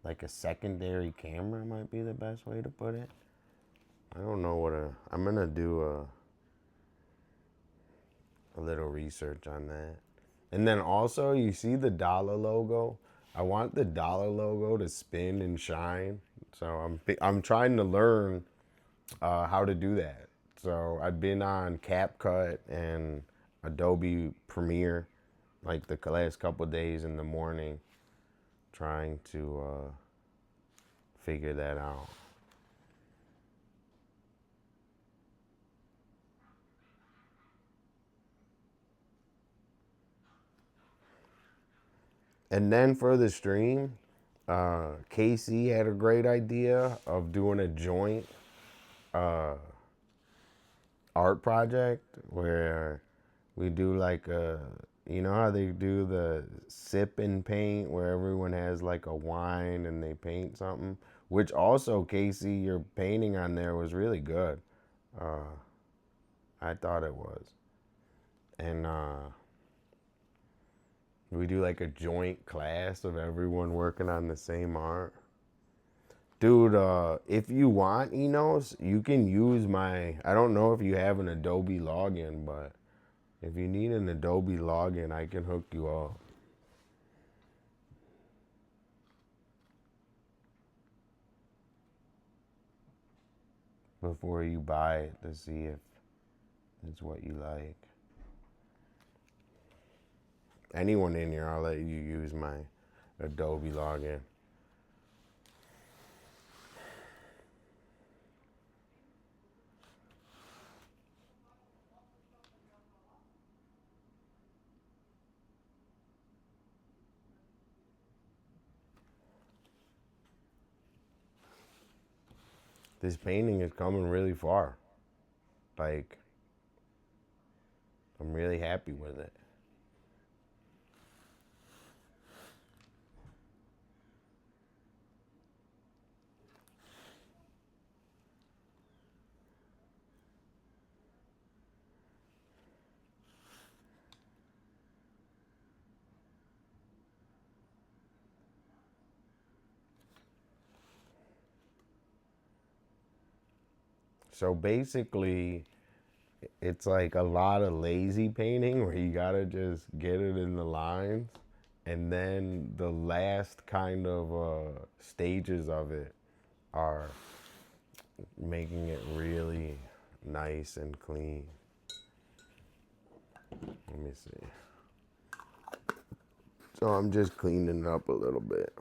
like a secondary camera might be the best way to put it. I don't know I'm gonna do a little research on that. And then also, you see the Dolla logo? I want the Dolla logo to spin and shine. So I'm trying to learn how to do that. So I've been on CapCut and Adobe Premiere like the last couple days in the morning, trying to figure that out. And then for the stream, Casey had a great idea of doing a joint art project where we do like you know how they do the sip and paint where everyone has like a wine and they paint something, which also, Casey, your painting on there was really good. I thought it was. And we do like a joint class of everyone working on the same art. Dude, if you want, Enos, you can use my, I don't know if you have an Adobe login, but if you need an Adobe login, I can hook you up. Before you buy it to see if it's what you like. Anyone in here, I'll let you use my Adobe login. This painting is coming really far. Like, I'm really happy with it. So basically, it's like a lot of lazy painting where you gotta just get it in the lines. And then the last kind of stages of it are making it really nice and clean. Let me see. So I'm just cleaning it up a little bit.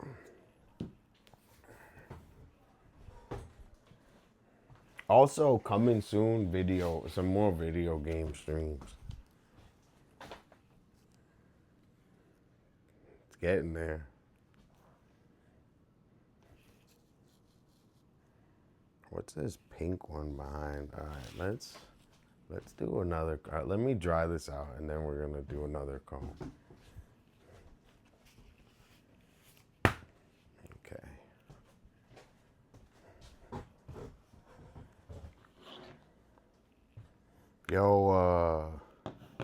Also, coming soon, some more video game streams. It's getting there. What's this pink one behind? All right, let's do another. All right, let me dry this out, and then we're gonna do another comb. Okay. Yo,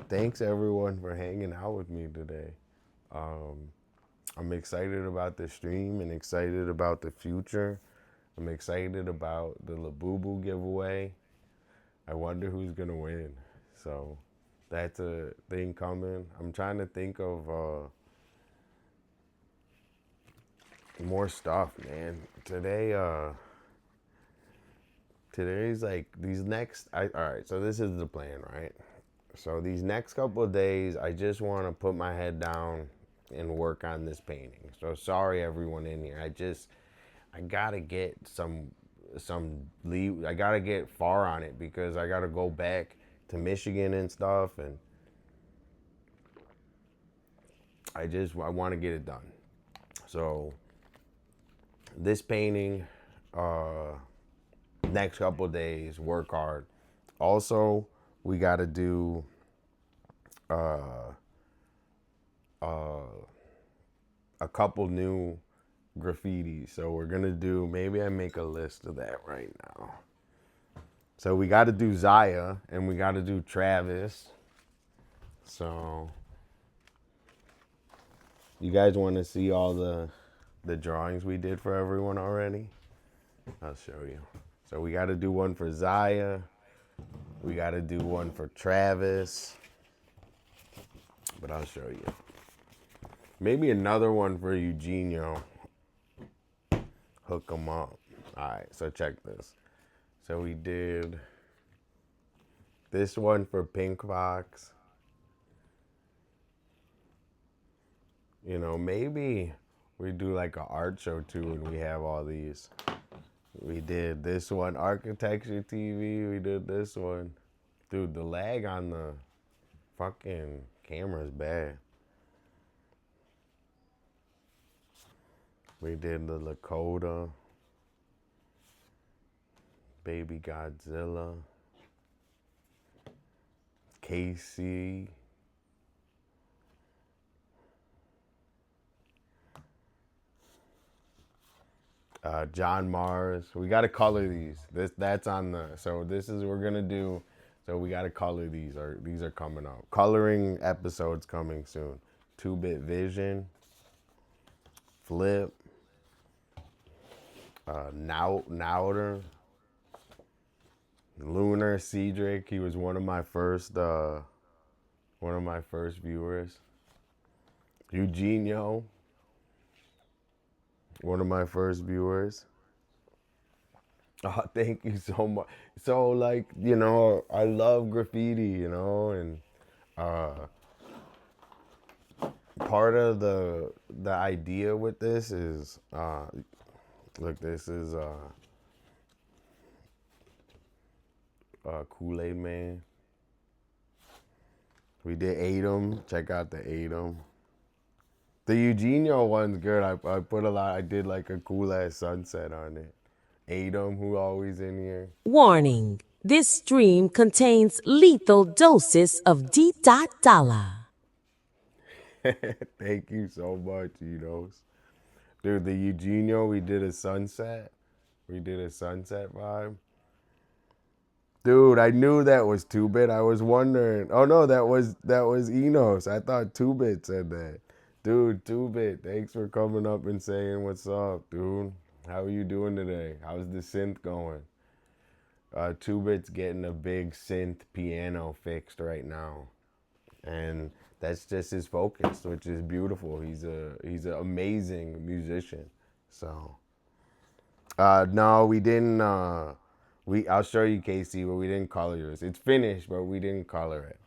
thanks everyone for hanging out with me today. I'm excited about the stream and excited about the future. I'm excited about the Labubu giveaway. I wonder who's gonna win. So that's a thing coming. I'm trying to think of more stuff, man. Today's like all right, so this is the plan, right? So these next couple of days, I just want to put my head down and work on this painting. So sorry everyone in here. I gotta get some leave. I gotta get far on it because I gotta go back to Michigan and stuff, and I want to get it done. So this painting, next couple of days, work hard. Also, we gotta do a couple new graffiti. So we're gonna do, maybe I make a list of that right now. So we got to do Zaya and we got to do Travis. So you guys want to see all the drawings we did for everyone already? I'll show you. So we got to do one for Zaya. We got to do one for Travis. But I'll show you. Maybe another one for Eugenio. Hook them up. All right, so check this. So we did this one for Pink Fox. You know, maybe we do like an art show too and we have all these. We did this one, Architecture TV. We did this one. Dude, the lag on the fucking camera is bad. We did the Lakota, Baby Godzilla, Casey. John Mars. We got to color these. That's on the. So this is we're gonna do. So we got to color these. These are coming out. Coloring episodes coming soon. 2-bit Vision. Flip. Nowder. Lunar Cedric. He was one of my first viewers. Eugenio. One of my first viewers. Oh, thank you so much. So, like, you know, I love graffiti, you know, and part of the idea with this is, look, this is Kool-Aid Man. We did Atom. Check out the Atom. The Eugenio one's good. I put a lot. I did like a cool ass sunset on it. Adam, who always in here. Warning. This stream contains lethal doses of Dolla. Thank you so much, Enos. Dude, the Eugenio, we did a sunset. We did a sunset vibe. Dude, I knew that was 2-bit. I was wondering. Oh no, that was Enos. I thought 2-bit said that. Dude, 2-bit, thanks for coming up and saying what's up, dude. How are you doing today? How's the synth going? 2-bit's getting a big synth piano fixed right now. And that's just his focus, which is beautiful. He's an amazing musician. So no, we didn't I'll show you, Casey, but we didn't color yours. It's finished, but we didn't color it.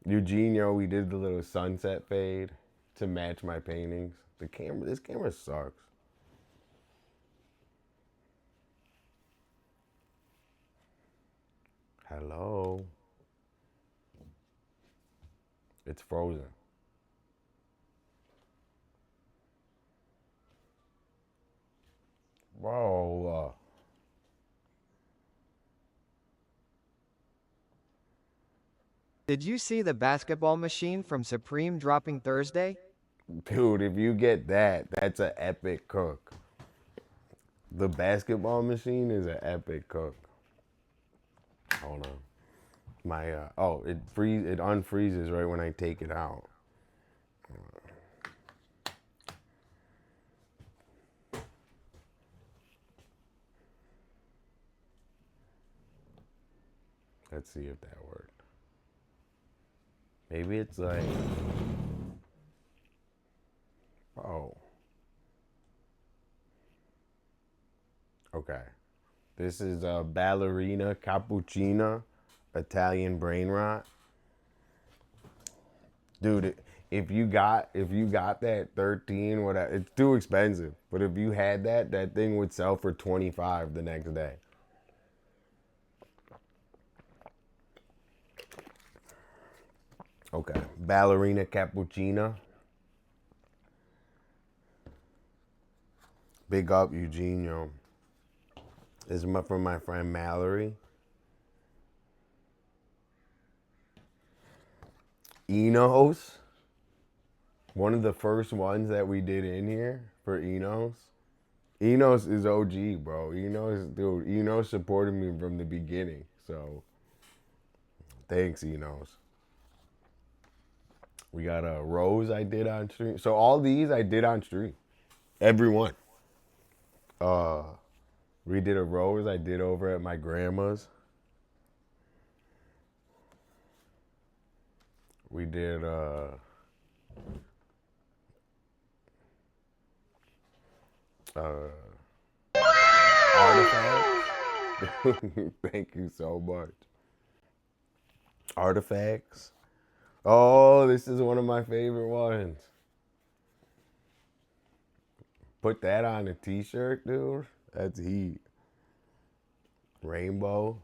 Eugenio, we did the little sunset fade to match my paintings. This camera sucks. Hello. It's frozen. Whoa. Did you see the basketball machine from Supreme dropping Thursday? Dude, if you get that, that's an epic cook. The basketball machine is an epic cook. Hold on. My it unfreezes right when I take it out. Let's see if that worked. Maybe it's like, oh. Okay. This is a ballerina cappuccina, Italian brain rot. Dude, if you got that 13, whatever, it's too expensive. But if you had that thing would sell for 25 the next day. Okay, ballerina cappuccina. Big up, Eugenio. This is from my friend Mallory. Enos. One of the first ones that we did in here for Enos. Enos is OG, bro. Enos supported me from the beginning. So, thanks, Enos. We got a Rose I did on stream. So all these I did on stream. Every one. We did a Rose I did over at my grandma's. We did Artifacts. Thank you so much. Artifacts. Oh, this is one of my favorite ones. Put that on a t-shirt, dude. That's heat. Rainbow.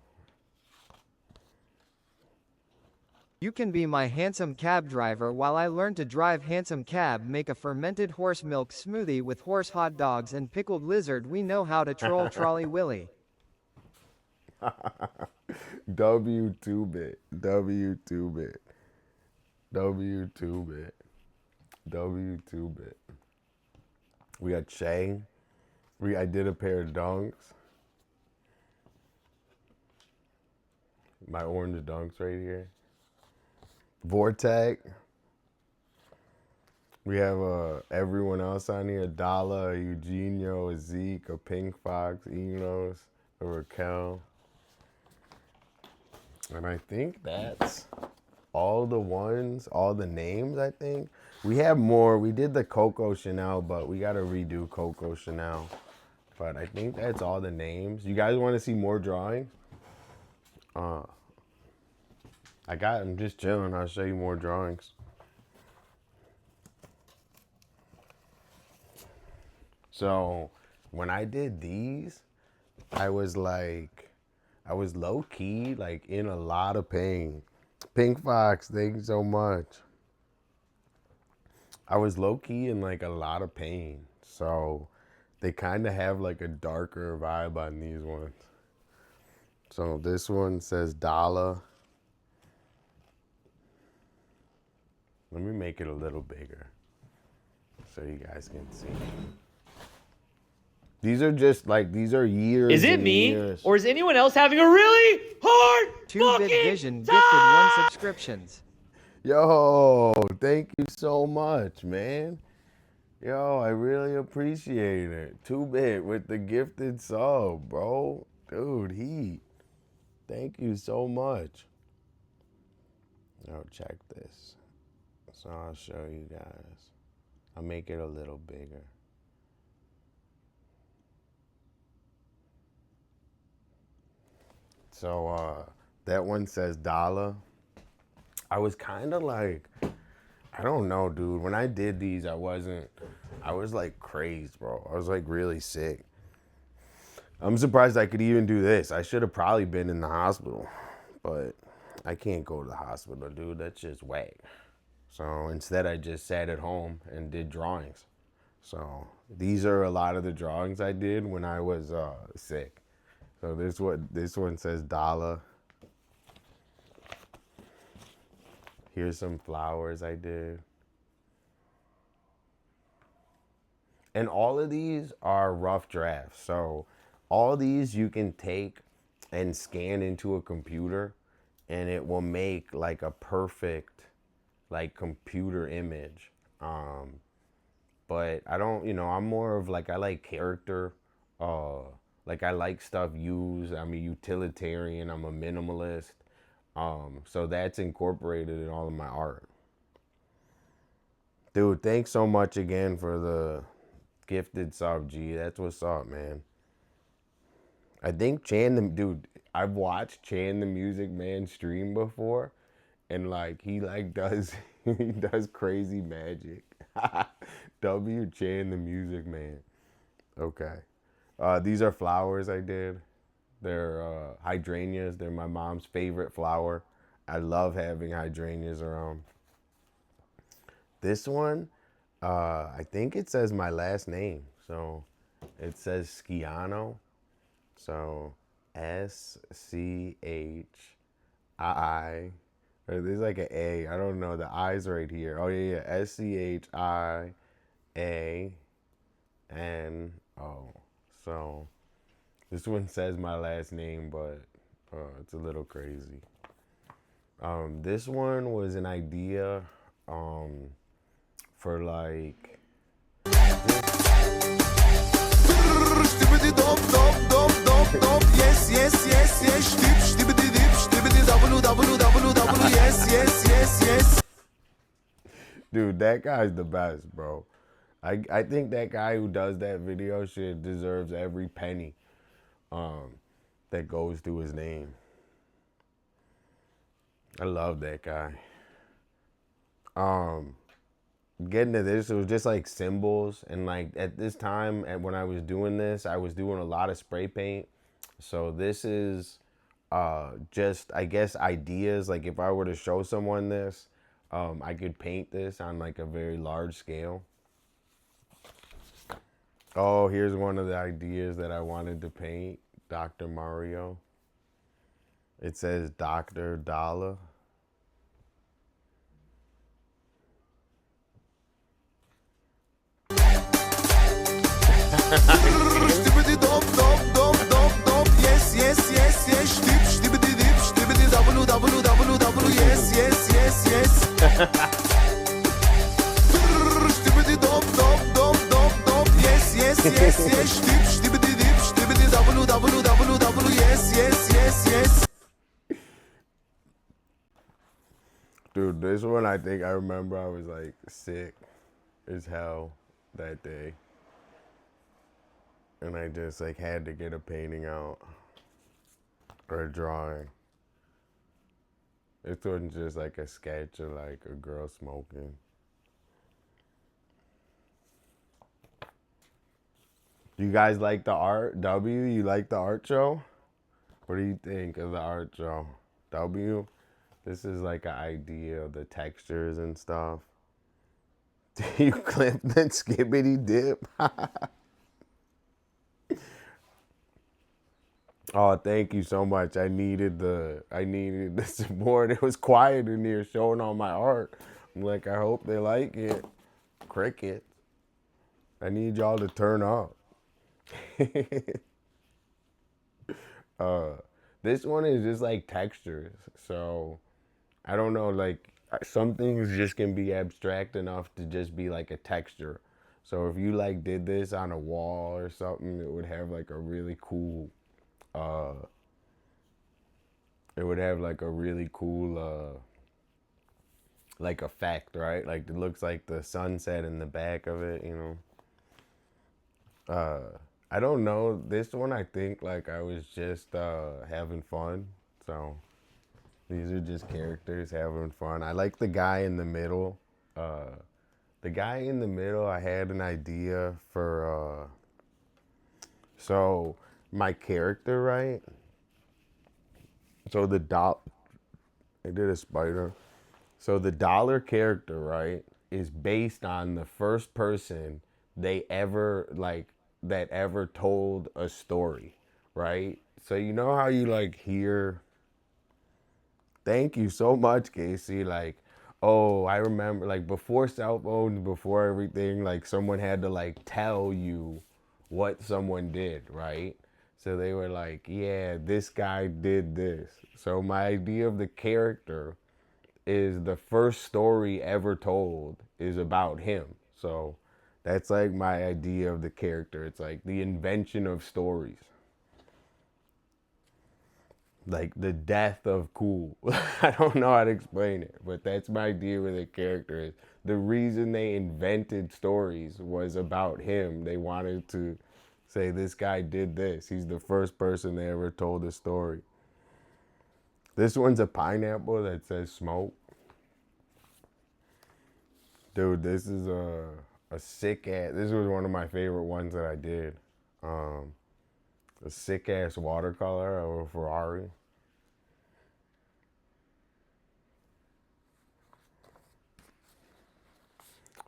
You can be my handsome cab driver while I learn to drive handsome cab. Make a fermented horse milk smoothie with horse hot dogs and pickled lizard. We know how to troll Trolley Willy. W2-bit. W2-bit. W2-bit. W2-bit. We got Shay. I did a pair of dunks. My orange dunks right here. Vortex. We have everyone else on here. Dolla, a Eugenio, a Zeke, a Pink Fox, Enos, a Raquel. And I think that's all the ones, all the names, I think. We have more. We did the Coco Chanel, but we got to redo Coco Chanel. But I think that's all the names. You guys want to see more drawings? I'm just chilling. I'll show you more drawings. So when I did these, I was low key, like in a lot of pain. Pink Fox, thank you so much. I was low key in like a lot of pain. So they kind of have like a darker vibe on these ones. So this one says Dolla. Let me make it a little bigger so you guys can see. These are just like, these are years. Is it and me? years. Or is anyone else having a really hard 2-Bit fucking Vision time? gifted 1 subscriptions. Yo, thank you so much, man. Yo, I really appreciate it. 2-Bit with the gifted sub, bro. Dude, heat. Thank you so much. Yo, check this. So I'll show you guys. I'll make it a little bigger. So that one says Dolla. I was kind of like, I don't know, dude. When I did these, I was like crazed, bro. I was like really sick. I'm surprised I could even do this. I should have probably been in the hospital, but I can't go to the hospital, dude. That's just whack. So instead, I just sat at home and did drawings. So these are a lot of the drawings I did when I was sick. So this one says Dolla. Here's some flowers I did. And all of these are rough drafts. So all these you can take and scan into a computer and it will make like a perfect like computer image. But I don't, I'm more of like, I like character. Like I like stuff used. I'm a utilitarian. I'm a minimalist. So that's incorporated in all of my art. Dude, thanks so much again for the gifted sub, G. That's what's up, man. I think dude, I've watched Chan the Music Man stream before, and like he does he does crazy magic. W Chan the Music Man. Okay. These are flowers I did. They're hydrangeas. They're my mom's favorite flower. I love having hydrangeas around. This one, I think it says my last name. So it says Schiano. So SCHI. There's like an A. I don't know. The I's right here. Oh, yeah. SCHIANO. So this one says my last name, but it's a little crazy. This one was an idea for like... Dude, that guy's the best, bro. I think that guy who does that video shit deserves every penny that goes to his name. I love that guy. Getting to this, it was just like symbols, and like at this time, and when I was doing this, I was doing a lot of spray paint. So this is just, I guess, ideas. Like if I were to show someone this, I could paint this on like a very large scale. Oh, here's one of the ideas that I wanted to paint. Dr. Mario. It says Dr. Dolla. Yes, yes, yes, yes. Dip, stibbity dip, stibbity double, double, double, double. Yes, yes, yes, yes. Stibbity dop, dop, dop, dop, dop. Yes, yes, yes, yes. Dip, stibbity dip, stibbity double, double, double, double. Yes, yes, yes, yes. Dude, this one, I think I remember I was like sick as hell that day. And I just like had to get a painting out or a drawing. This wasn't just like a sketch of like a girl smoking. You guys like the art? W, you like the art show? What do you think of the art show? W, this is like an idea of the textures and stuff. Do you clip that skibbity dip? Oh, thank you so much. I needed the support. It was quiet in here showing all my art. I'm like, I hope they like it. Crickets. I need y'all to turn up. This one is just like textures. So I don't know, like some things just can be abstract enough to just be like a texture. So if you like did this on a wall or something, it would have like a really cool like effect, right? Like it looks like the sunset in the back of it, you know. I don't know. This one, I think like I was just having fun. So these are just characters having fun. I like the guy in the middle. The guy in the middle, I had an idea for so my character, right? So I did a spider. So the dollar character, right, is based on the first person they ever that ever told a story, right? So you know how you like hear, thank you so much, Casey, like, oh, I remember like before cell phones, before everything, like someone had to like tell you what someone did, right? So they were like, yeah, this guy did this. So my idea of the character is the first story ever told is about him. So that's like my idea of the character. It's like the invention of stories. Like the death of cool. I don't know how to explain it, but that's my idea with the character is. The reason they invented stories was about him. They wanted to say this guy did this. He's the first person they ever told a story. This one's a pineapple that says smoke. Dude, this is a sick ass. This was one of my favorite ones that I did. A sick ass watercolor of a Ferrari.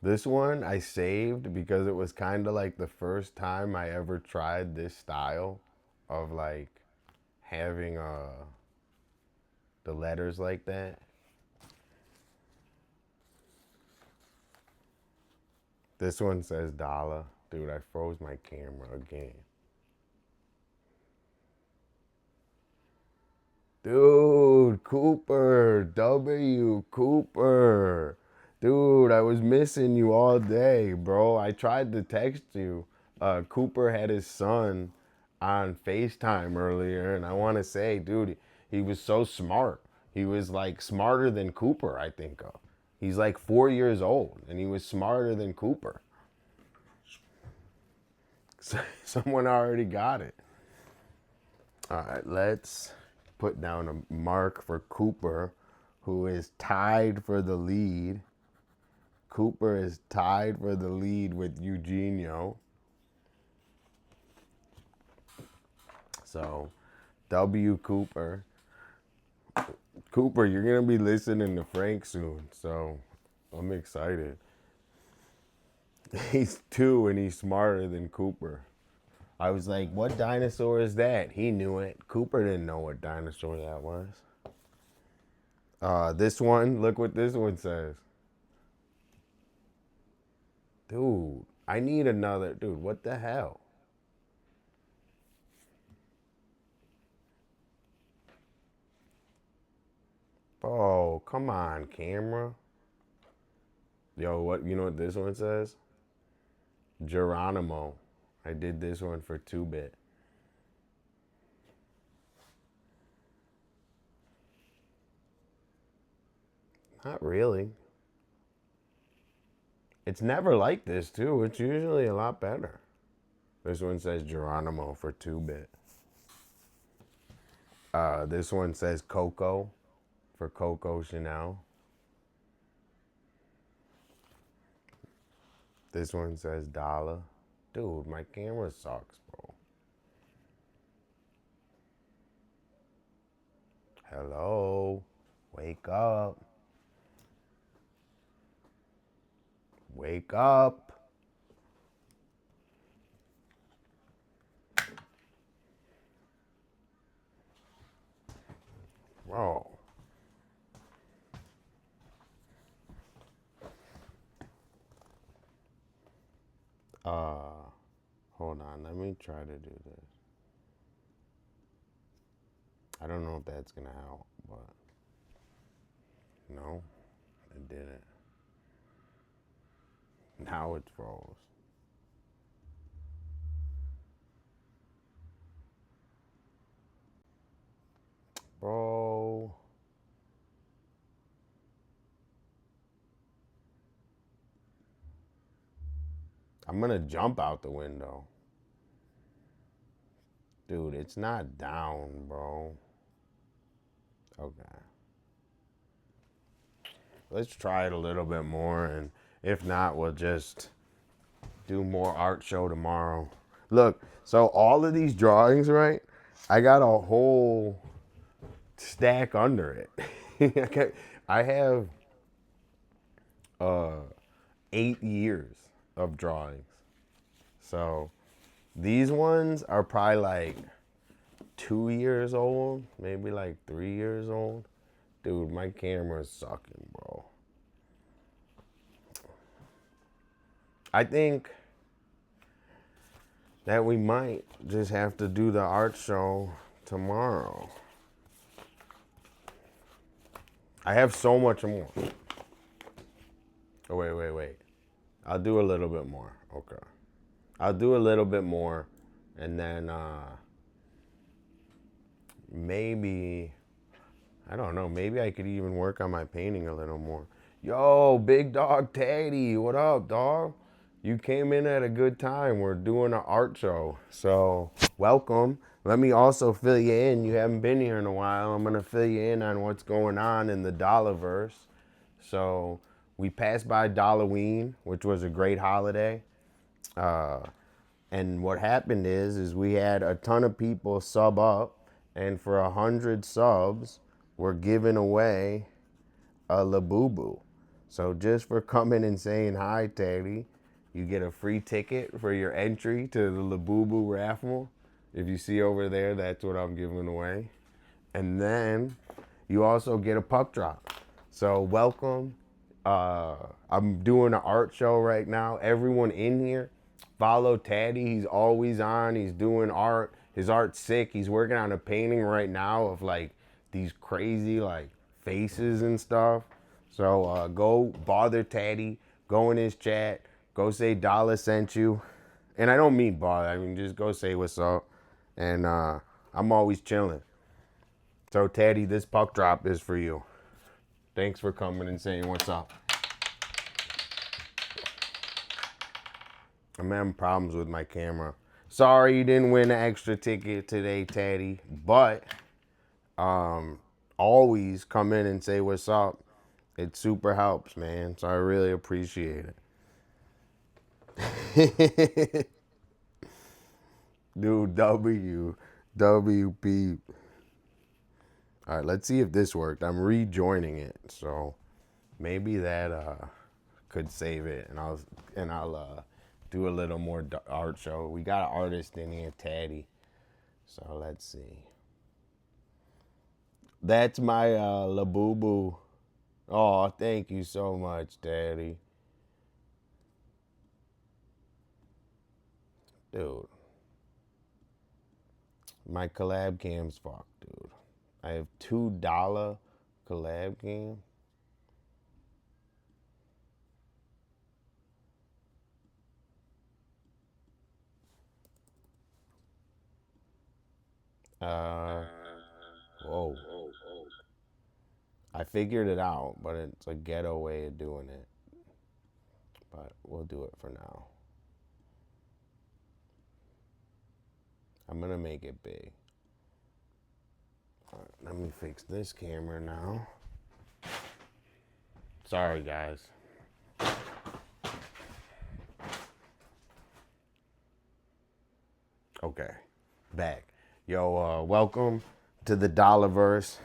This one I saved because it was kind of like the first time I ever tried this style of like having the letters like that. This one says Dolla. Dude, I froze my camera again. Dude, Cooper, W. Cooper. Dude, I was missing you all day, bro. I tried to text you. Cooper had his son on FaceTime earlier, and I want to say, dude, he was so smart. He was like smarter than Cooper, I think. He's like 4 years old, and he was smarter than Cooper. Someone already got it. All right, let's put down a mark for Cooper, who is tied for the lead. Cooper is tied for the lead with Eugenio. So, W. Cooper. Cooper, you're going to be listening to Frank soon, so I'm excited. He's 2 and he's smarter than Cooper. I was like, what dinosaur is that? He knew it. Cooper didn't know what dinosaur that was. This one, look what this one says. Dude, I need another. Dude, what the hell? Oh, come on, camera. Yo, you know what this one says? Geronimo. I did this one for 2-bit. Not really. It's never like this, too. It's usually a lot better. This one says Geronimo for 2-bit. This one says Coco for Coco Chanel. This one says Dolla. Dude, my camera sucks, bro. Hello? Wake up. Wake up. Bro. Hold on, let me try to do this. I don't know if that's gonna help, but no, it didn't. Now it's froze. Bro. I'm gonna jump out the window. Dude, it's not down, bro. Okay. Let's try it a little bit more, and if not, we'll just do more art show tomorrow. Look, so all of these drawings, right? I got a whole stack under it. I have 8 years of drawings. So these ones are probably like 2 years old, maybe like 3 years old. Dude, my camera's sucking, bro. I think that we might just have to do the art show tomorrow. I have so much more. Oh, wait. I'll do a little bit more. Okay. I'll do a little bit more, and then maybe, I don't know, maybe I could even work on my painting a little more. Yo, Big Dog Teddy, what up, dog? You came in at a good time. We're doing an art show, so welcome. Let me also fill you in. You haven't been here in a while. I'm gonna fill you in on what's going on in the Dollaverse. So we passed by Dollaween, which was a great holiday. And what happened is we had a ton of people sub up, and for 100 subs, we're giving away a Labubu. So just for coming and saying hi, Teddy, you get a free ticket for your entry to the Labubu raffle. If you see over there, that's what I'm giving away. And then you also get a puck drop. So welcome. I'm doing an art show right now. Everyone in here, follow Taddy. He's always on. He's doing art. His art's sick. He's working on a painting right now of like these crazy like faces and stuff. So go bother Taddy. Go in his chat. Go say Dolla sent you. And I don't mean bother. I mean just go say what's up. And I'm always chilling. So Taddy, this puck drop is for you. Thanks for coming and saying what's up. I'm having problems with my camera. Sorry you didn't win an extra ticket today, Taddy. But always come in and say what's up. It super helps, man. So I really appreciate it. Dude, WP. All right, let's see if this worked. I'm rejoining it, so maybe that could save it, and I'll do a little more art show. We got an artist in here, Taddy. So let's see. That's my Labubu. Oh, thank you so much, Daddy. Dude. My collab cam's fucked, dude. I have $2 collab cam. Whoa. I figured it out, but it's a ghetto way of doing it. But we'll do it for now. I'm gonna make it big. All right, let me fix this camera now. Sorry, guys. Okay, back. Yo, welcome to the Dollaverse.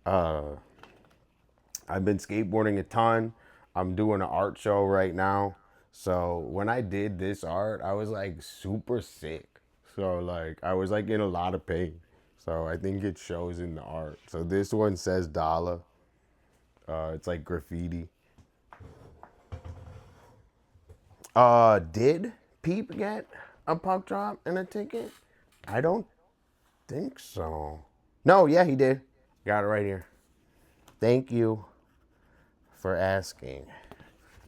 I've been skateboarding a ton. I'm doing an art show right now. So when I did this art, I was like super sick. So like I was like in a lot of pain. So I think it shows in the art. So this one says Dolla. It's like graffiti. Did Peep get a puck drop and a ticket? I don't think so. No, yeah, he did. Got it right here. Thank you for asking.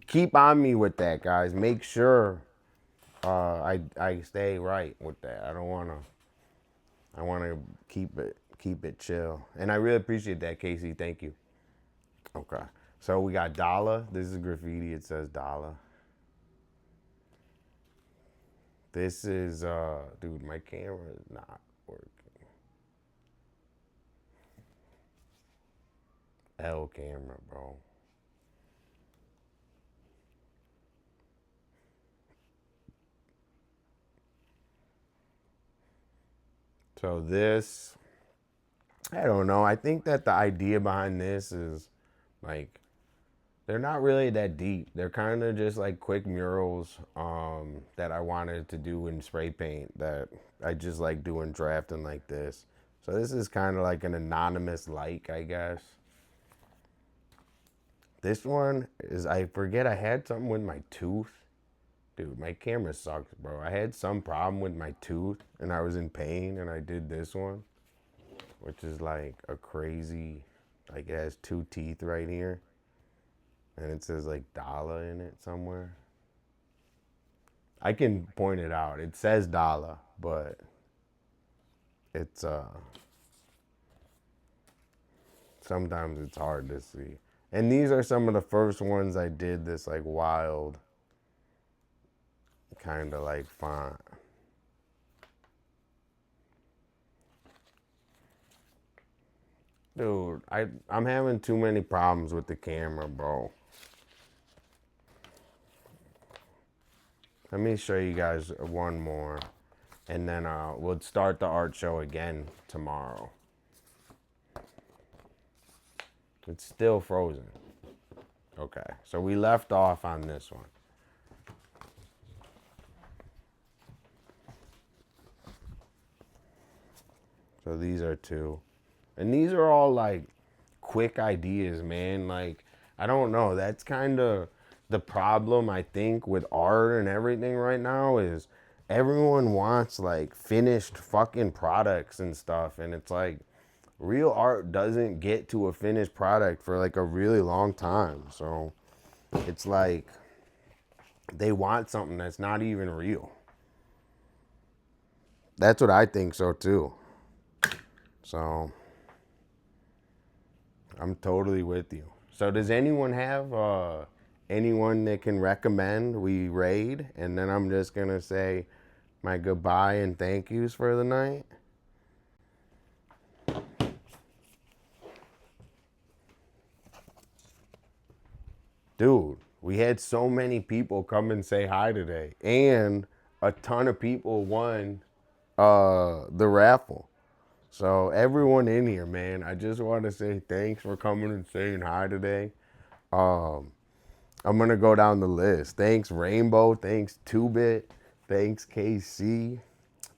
Keep on me with that, guys. Make sure I stay right with that. I wanna keep it chill. And I really appreciate that, Casey. Thank you. Okay. So we got Dolla. This is graffiti. It says Dolla. This is dude, my camera is not working. L camera, bro. So this, I don't know. I think that the idea behind this is like, they're not really that deep. They're kind of just like quick murals that I wanted to do in spray paint that I just like doing drafting like this. So this is kind of like an anonymous like, I guess. This one is, I forget, I had something with my tooth. Dude, my camera sucks, bro. I had some problem with my tooth and I was in pain and I did this one, which is like a crazy, like it has 2 teeth right here. And it says like Dolla in it somewhere. I can point it out. It says Dolla, but it's sometimes it's hard to see. And these are some of the first ones I did this like wild kind of like font. Dude, I'm having too many problems with the camera, bro. Let me show you guys one more, and then we'll start the art show again tomorrow. It's still frozen. Okay, so we left off on this one. So these are 2. And these are all like quick ideas, man. Like, I don't know. That's kind of the problem, I think, with art and everything right now is everyone wants like finished fucking products and stuff. And it's like real art doesn't get to a finished product for like a really long time. So it's like they want something that's not even real. That's what I think so too. So I'm totally with you. So does anyone have anyone that can recommend we raid? And then I'm just going to say my goodbye and thank yous for the night. Dude, we had so many people come and say hi today. And a ton of people won the raffle. So everyone in here, man, I just want to say thanks for coming and saying hi today. I'm going to go down the list. Thanks, Rainbow. Thanks, 2-Bit. Thanks, KC.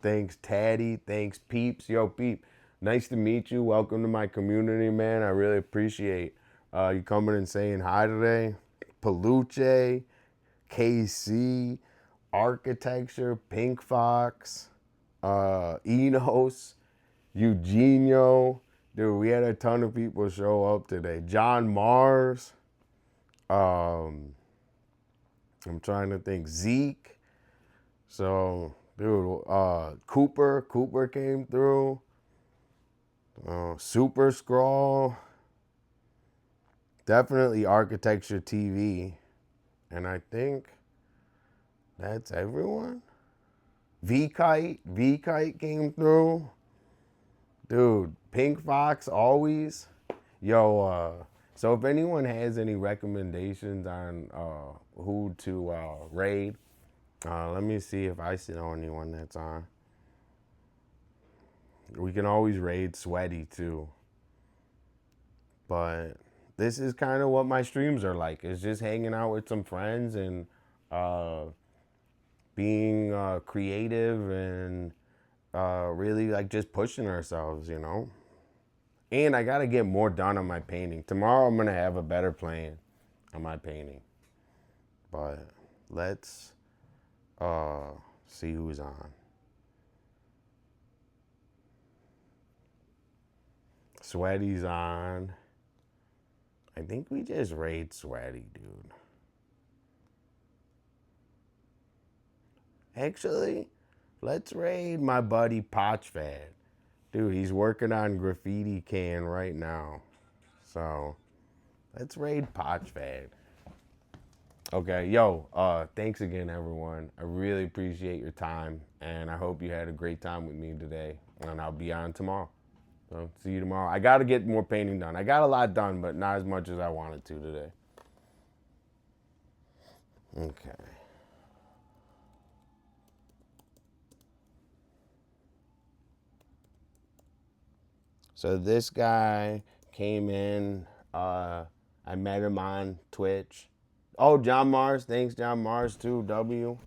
Thanks, Taddy. Thanks, Peeps. Yo, Peep, nice to meet you. Welcome to my community, man. I really appreciate you coming and saying hi today. Peluche, KC, Architecture, Pink Fox, Enos, Eugenio. Dude, we had a ton of people show up today. John Mars. I'm trying to think. Zeke. So, dude, Cooper came through. Super Scroll. Definitely Architecture TV. And I think that's everyone. V-Kite came through. Dude, Pink Fox always. Yo, so if anyone has any recommendations on who to raid, let me see if I know anyone that's on. We can always raid Sweaty too. But this is kind of what my streams are like. It's just hanging out with some friends and being creative and really like just pushing ourselves, you know. And I got to get more done on my painting. Tomorrow I'm going to have a better plan on my painting. But let's see who's on. Sweaty's on. I think we just raid Sweaty, dude. Actually, let's raid my buddy Potchfad. Dude, he's working on Graffiti Can right now. So, let's raid Potchfad. Okay, yo, thanks again, everyone. I really appreciate your time, and I hope you had a great time with me today, and I'll be on tomorrow. So, see you tomorrow. I got to get more painting done. I got a lot done, but not as much as I wanted to today. Okay. So this guy came in. I met him on Twitch. Oh, John Mars. Thanks, John Mars, too. W.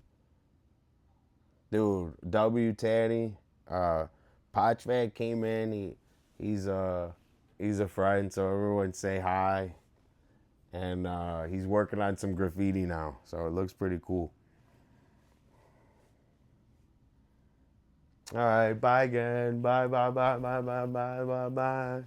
Dude, W Taddy. Potchfad came in. He's a friend, so everyone say hi. And he's working on some graffiti now, so it looks pretty cool. All right, bye again. Bye, bye, bye, bye, bye, bye, bye, bye.